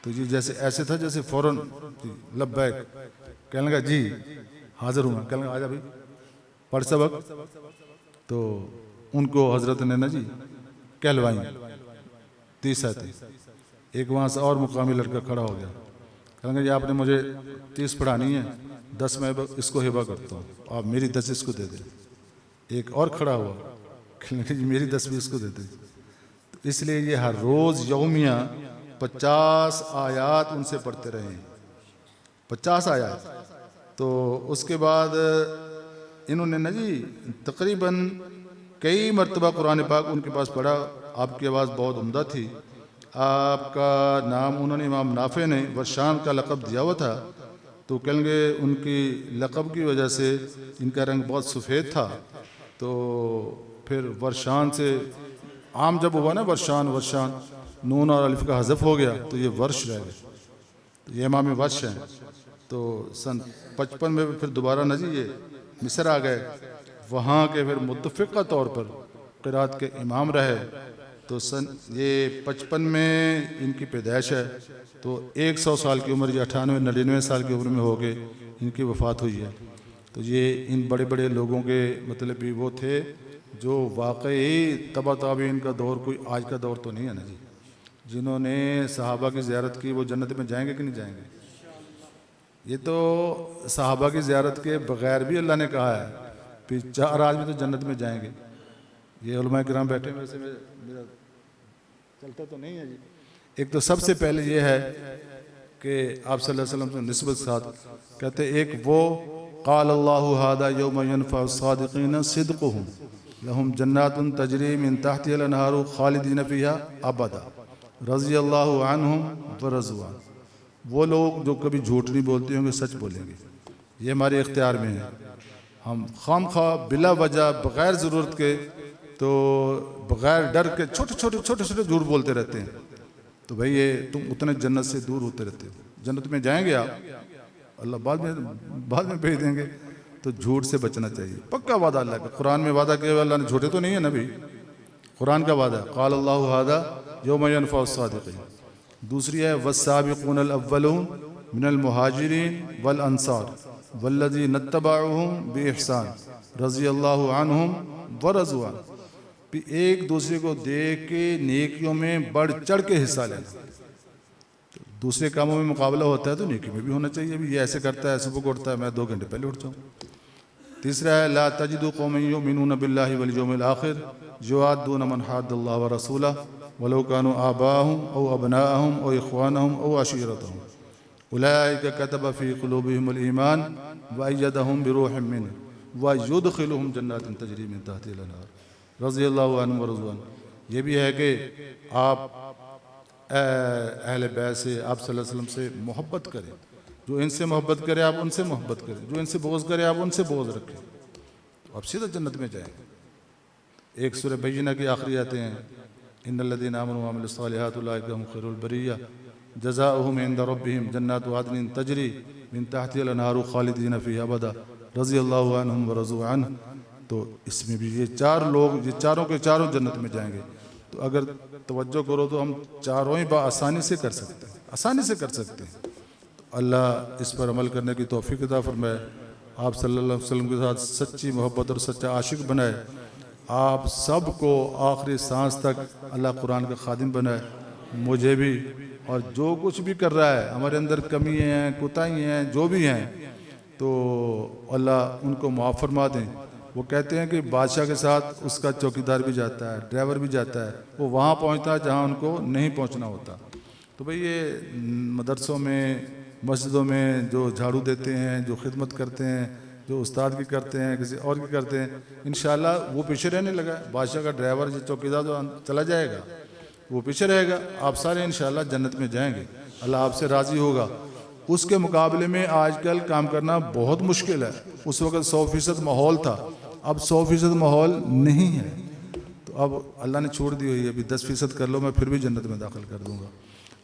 تو جی جیسے ایسے تھا جیسے فوراً لبیک، کہنے لگا جی حاضر ہوں میں، کہنے لگا آجا بھائی پڑھ سبق۔ تو ان کو حضرت نے نا جی کہلوائیں 30 آیتیں۔ ایک وہاں سے اور مقامی لڑکا کھڑا ہو گیا، کہنے لگا جی آپ نے مجھے 30 پڑھانی ہے، 10 میں اس کو ہبہ کرتا ہوں، آپ میری 10 اس کو دے دیں۔ ایک اور کھڑا ہوا، کہنے لگا جی میری 10 بھی اس کو دے دیں۔ تو اس لیے یہ ہر روز یومیہ 50 آیات ان سے پڑھتے رہے ہیں، 50 آیات۔ تو اس کے بعد انہوں نے نا جی تقریباً کئی مرتبہ قرآن پاک ان کے پاس پڑھا۔ آپ کی آواز بہت عمدہ تھی، آپ کا نام انہوں نے امام نافع نے ورشان کا لقب دیا ہوا تھا، تو کہیں گے ان کی لقب کی وجہ سے ان کا رنگ بہت سفید تھا، تو پھر ورشان سے عام جب ہوا نا ورشان نون اور الف کا حذف ہو گیا تو یہ ورش رہ گئے، تو یہ امام ورش ہیں۔ تو سن 55 میں پھر دوبارہ نہ جی یہ مصر آ گئے، وہاں کے پھر متفقہ طور پر قرات کے امام رہے، تو سن یہ 55 میں ان کی پیدائش ہے، تو 100 سال کی عمر، یہ 98-99 سال کی عمر میں ہو کے ان کی وفات ہوئی ہے۔ تو یہ ان بڑے بڑے لوگوں کے مطلب بھی وہ تھے جو واقعی تبع تابعین کا دور کوئی آج کا دور تو نہیں ہے نا جی، جنہوں نے صحابہ کی زیارت کی وہ جنت میں جائیں گے کہ نہیں جائیں گے؟ یہ تو صحابہ کی زیارت کے بغیر بھی اللہ نے کہا ہے پھر 4 آدمی تو جنت میں جائیں گے۔ یہ علماء کرام بیٹھے ہیں، ویسے میرا چلتا تو نہیں ہے جی۔ ایک تو سب سے پہلے یہ ہے کہ آپ صلی اللہ علیہ وسلم سے نسبت ساتھ کہتے ایک وہ قال اللہ ھذا یوم ینفع الصادقین صدقہم لہم جنات تجری من تحتها الانہار خالدین فیہا ابدا رضی اللہ عنہم ورضوا عنہ۔ وہ لوگ جو کبھی جھوٹ نہیں بولتے ہوں گے، سچ بولیں گے، یہ ہمارے اختیار میں ہے۔ ہم خام خواہ بلا وجہ بغیر ضرورت کے تو بغیر ڈر کے چھوٹے جھوٹ بولتے رہتے ہیں، تو بھئی یہ تم اتنے جنت سے دور ہوتے رہتے ہو۔ جنت میں جائیں گے آپ، اللہ بعد میں بھیج دیں گے، تو جھوٹ سے بچنا چاہیے۔ پکا وعدہ اللہ کا، قرآن میں وعدہ کیا ہوا اللہ نے، جھوٹے تو نہیں ہیں نبی، قرآن کا وعدہ ہے قال اللہ ھذا یوم ینفع الصادقین۔ دوسری ہے والسابقون الاولون من المہاجرین والانصار والذین اتبعوہم باحسان رضی اللہ عنہم ورضوا عنہ۔ بھی ایک دوسرے کو دیکھ کے نیکیوں میں بڑھ چڑھ کے حصہ لینا، دوسرے کاموں میں مقابلہ ہوتا ہے تو نیکی میں بھی ہونا چاہیے۔ بھی یہ ایسے کرتا ہے، صبح کو اٹھتا ہے، میں 2 گھنٹے پہلے اٹھ جاؤں۔ تیسرا ہے لا تجد قوما یؤمنون باللہ والیوم الاخر یوادون من حاد اللہ ورسولہ ولو كانوا آباءهم او ابناءهم او اخوانهم او عشيرتهم اولئک كتب في قلوبهم الايمان وأيدهم بروح منه ويدخلهم جنات تجری من تحتها الانہار رضی اللہ عنہ ورضوا عنہ۔ یہ بھی ہے کہ آپ اہل بیت سے، آپ صلی اللہ علیہ وسلم سے محبت کریں، جو ان سے محبت کرے آپ ان سے محبت کریں، جو ان سے بغض کرے آپ ان سے بغض رکھیں، تو آپ سیدھا جنت میں جائیں گے۔ ایک سورہ بینہ کی آخری آتے ہیں ان الذین آمنوا وعملوا الصالحات اولئک هم خیر البریہ جزاؤہم عند ربہم جنات عدن تجری من تحتها الانہار خالدین فیہا ابدا رضی اللہ عنہم ورضوا عنہ۔ تو اس میں بھی یہ 4 لوگ، یہ چاروں کے چاروں جنت میں جائیں گے۔ تو اگر توجہ کرو تو ہم چاروں ہی آسانی سے کر سکتے ہیں، آسانی سے کر سکتے ہیں۔ تو اللہ اس پر عمل کرنے کی توفیق عطا فرمائے، آپ صلی اللہ علیہ وسلم کے ساتھ سچی محبت اور سچا عاشق بنائے، آپ سب کو آخری سانس تک اللہ قرآن کا خادم بنائے، مجھے بھی، اور جو کچھ بھی کر رہا ہے ہمارے اندر کمی ہیں، کوتاہی ہیں، جو بھی ہیں، تو اللہ ان کو معاف فرما دیں۔ وہ کہتے ہیں کہ بادشاہ کے ساتھ اس کا چوکیدار بھی جاتا ہے، ڈرائیور بھی جاتا ہے، وہ وہاں پہنچتا ہے جہاں ان کو نہیں پہنچنا ہوتا۔ تو بھئی یہ مدرسوں میں، مسجدوں میں جو جھاڑو دیتے ہیں، جو خدمت کرتے ہیں، جو استاد کی کرتے ہیں، کسی اور کی کرتے ہیں، انشاءاللہ وہ پیچھے رہنے لگا ہے۔ بادشاہ کا ڈرائیور جو چوکیدار تو چلا جائے گا، وہ پیچھے رہے گا، آپ سارے انشاءاللہ جنت میں جائیں گے، اللہ آپ سے راضی ہوگا۔ اس کے مقابلے میں آج کل کام کرنا بہت مشکل ہے۔ اس وقت 100% ماحول تھا، اب 100% ماحول نہیں ہے، تو اب اللہ نے چھوڑ دی ہوئی ہے، ابھی 10% کر لو میں پھر بھی جنت میں داخل کر دوں گا۔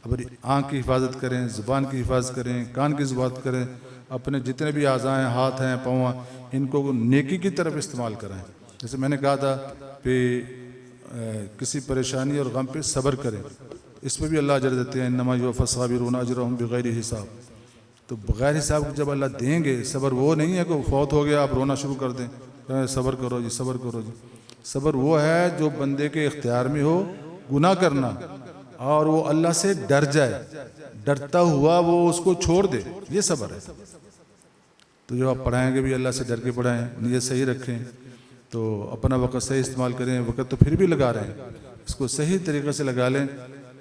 اب آنکھ کی حفاظت کریں، زبان کی حفاظت کریں، کان کی حفاظت کریں، اپنے جتنے بھی اعضاء ہیں، ہاتھ ہیں، پاؤں ہیں، ان کو نیکی کی طرف استعمال کریں۔ جیسے میں نے کہا تھا کہ کسی پریشانی اور غم پہ صبر کریں، اس پہ بھی اللہ اجر دیتے ہیں، انما یوفی الصابرون اجرهم بغیر حساب۔ تو بغیر حساب جب اللہ دیں گے، صبر وہ نہیں ہے کہ فوت ہو گیا آپ رونا شروع کر دیں، صبر کرو جی، صبر کرو جی۔ صبر وہ ہے جو بندے کے اختیار میں ہو، گناہ کرنا، اور وہ اللہ سے ڈر جائے، ڈرتا ہوا وہ اس کو چھوڑ دے، یہ صبر ہے۔ تو جو آپ پڑھائیں گے بھی اللہ سے ڈر کے پڑھائیں، نیت صحیح رکھیں، تو اپنا وقت صحیح استعمال کریں۔ وقت تو پھر بھی لگا رہے ہیں، اس کو صحیح طریقے سے لگا لیں۔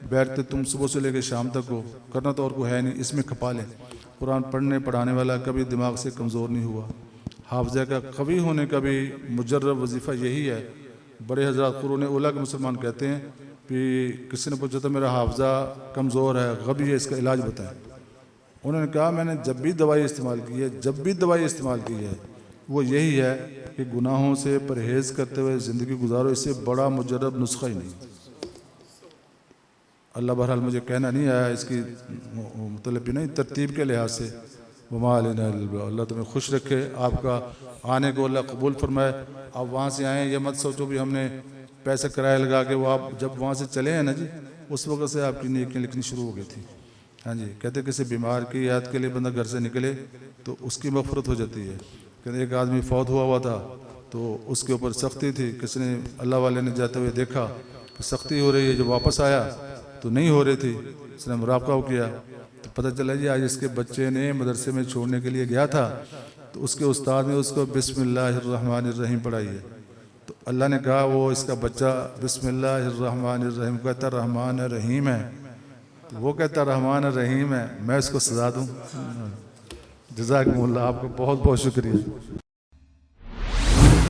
بیٹھتے تم صبح سے لے کے شام تک ہو، کرنا تو اور کوئی ہے نہیں، اس میں کھپا لیں۔ قرآن پڑھنے پڑھانے والا کبھی دماغ سے کمزور نہیں ہوا، حافظہ کا قوی ہونے کا بھی مجرب وظیفہ یہی ہے۔ بڑے حضرات قرون اولیٰ کے مسلمان کہتے ہیں کسی نے پوچھا تھا میرا حافظہ کمزور ہے، غبی ہے، اس کا علاج بتائیں۔ انہوں نے کہا میں نے جب بھی دوائی استعمال کی ہے وہ یہی ہے کہ گناہوں سے پرہیز کرتے ہوئے زندگی گزارو، اس سے بڑا مجرب نسخہ ہی نہیں۔ اللہ بہرحال مجھے کہنا نہیں آیا اس کی مطلب نہیں ترتیب کے لحاظ سے۔ وما علینا الا البلاغ۔ اللہ تمہیں خوش رکھے، آپ کا آنے کو اللہ قبول فرمائے۔ آپ وہاں سے آئیں، یہ مت سوچو بھی ہم نے پیسے کرایہ لگا کے، وہ آپ جب وہاں سے چلے ہیں نا جی، اس وقت سے آپ کی نیکیاں لکھنی شروع ہو گئی تھی۔ ہاں جی، کہتے کسی بیمار کی یاد کے لیے بندہ گھر سے نکلے تو اس کی مغفرت ہو جاتی ہے۔ کہتے ایک آدمی فوت ہوا تھا تو اس کے اوپر سختی تھی، کسی نے اللہ والے نے جاتے ہوئے دیکھا کہ سختی ہو رہی ہے، جب واپس آیا تو نہیں ہو رہی تھی، اس نے مراقبہ کیا تو پتہ چلا جی آج اس کے بچے نے مدرسے میں چھوڑنے کے لیے گیا تھا تو اس کے استاد نے اس کو بسم اللہ الرحمن الرحیم پڑھائی ہے، تو اللہ نے کہا وہ اس کا بچہ بسم اللہ الرحمن الرحیم کہتا رحمان الرحیم ہے، تو وہ کہتا رحمان الرحیم ہے، میں اس کو سزا دوں؟ جزاکم اللہ، آپ کو بہت بہت شکریہ۔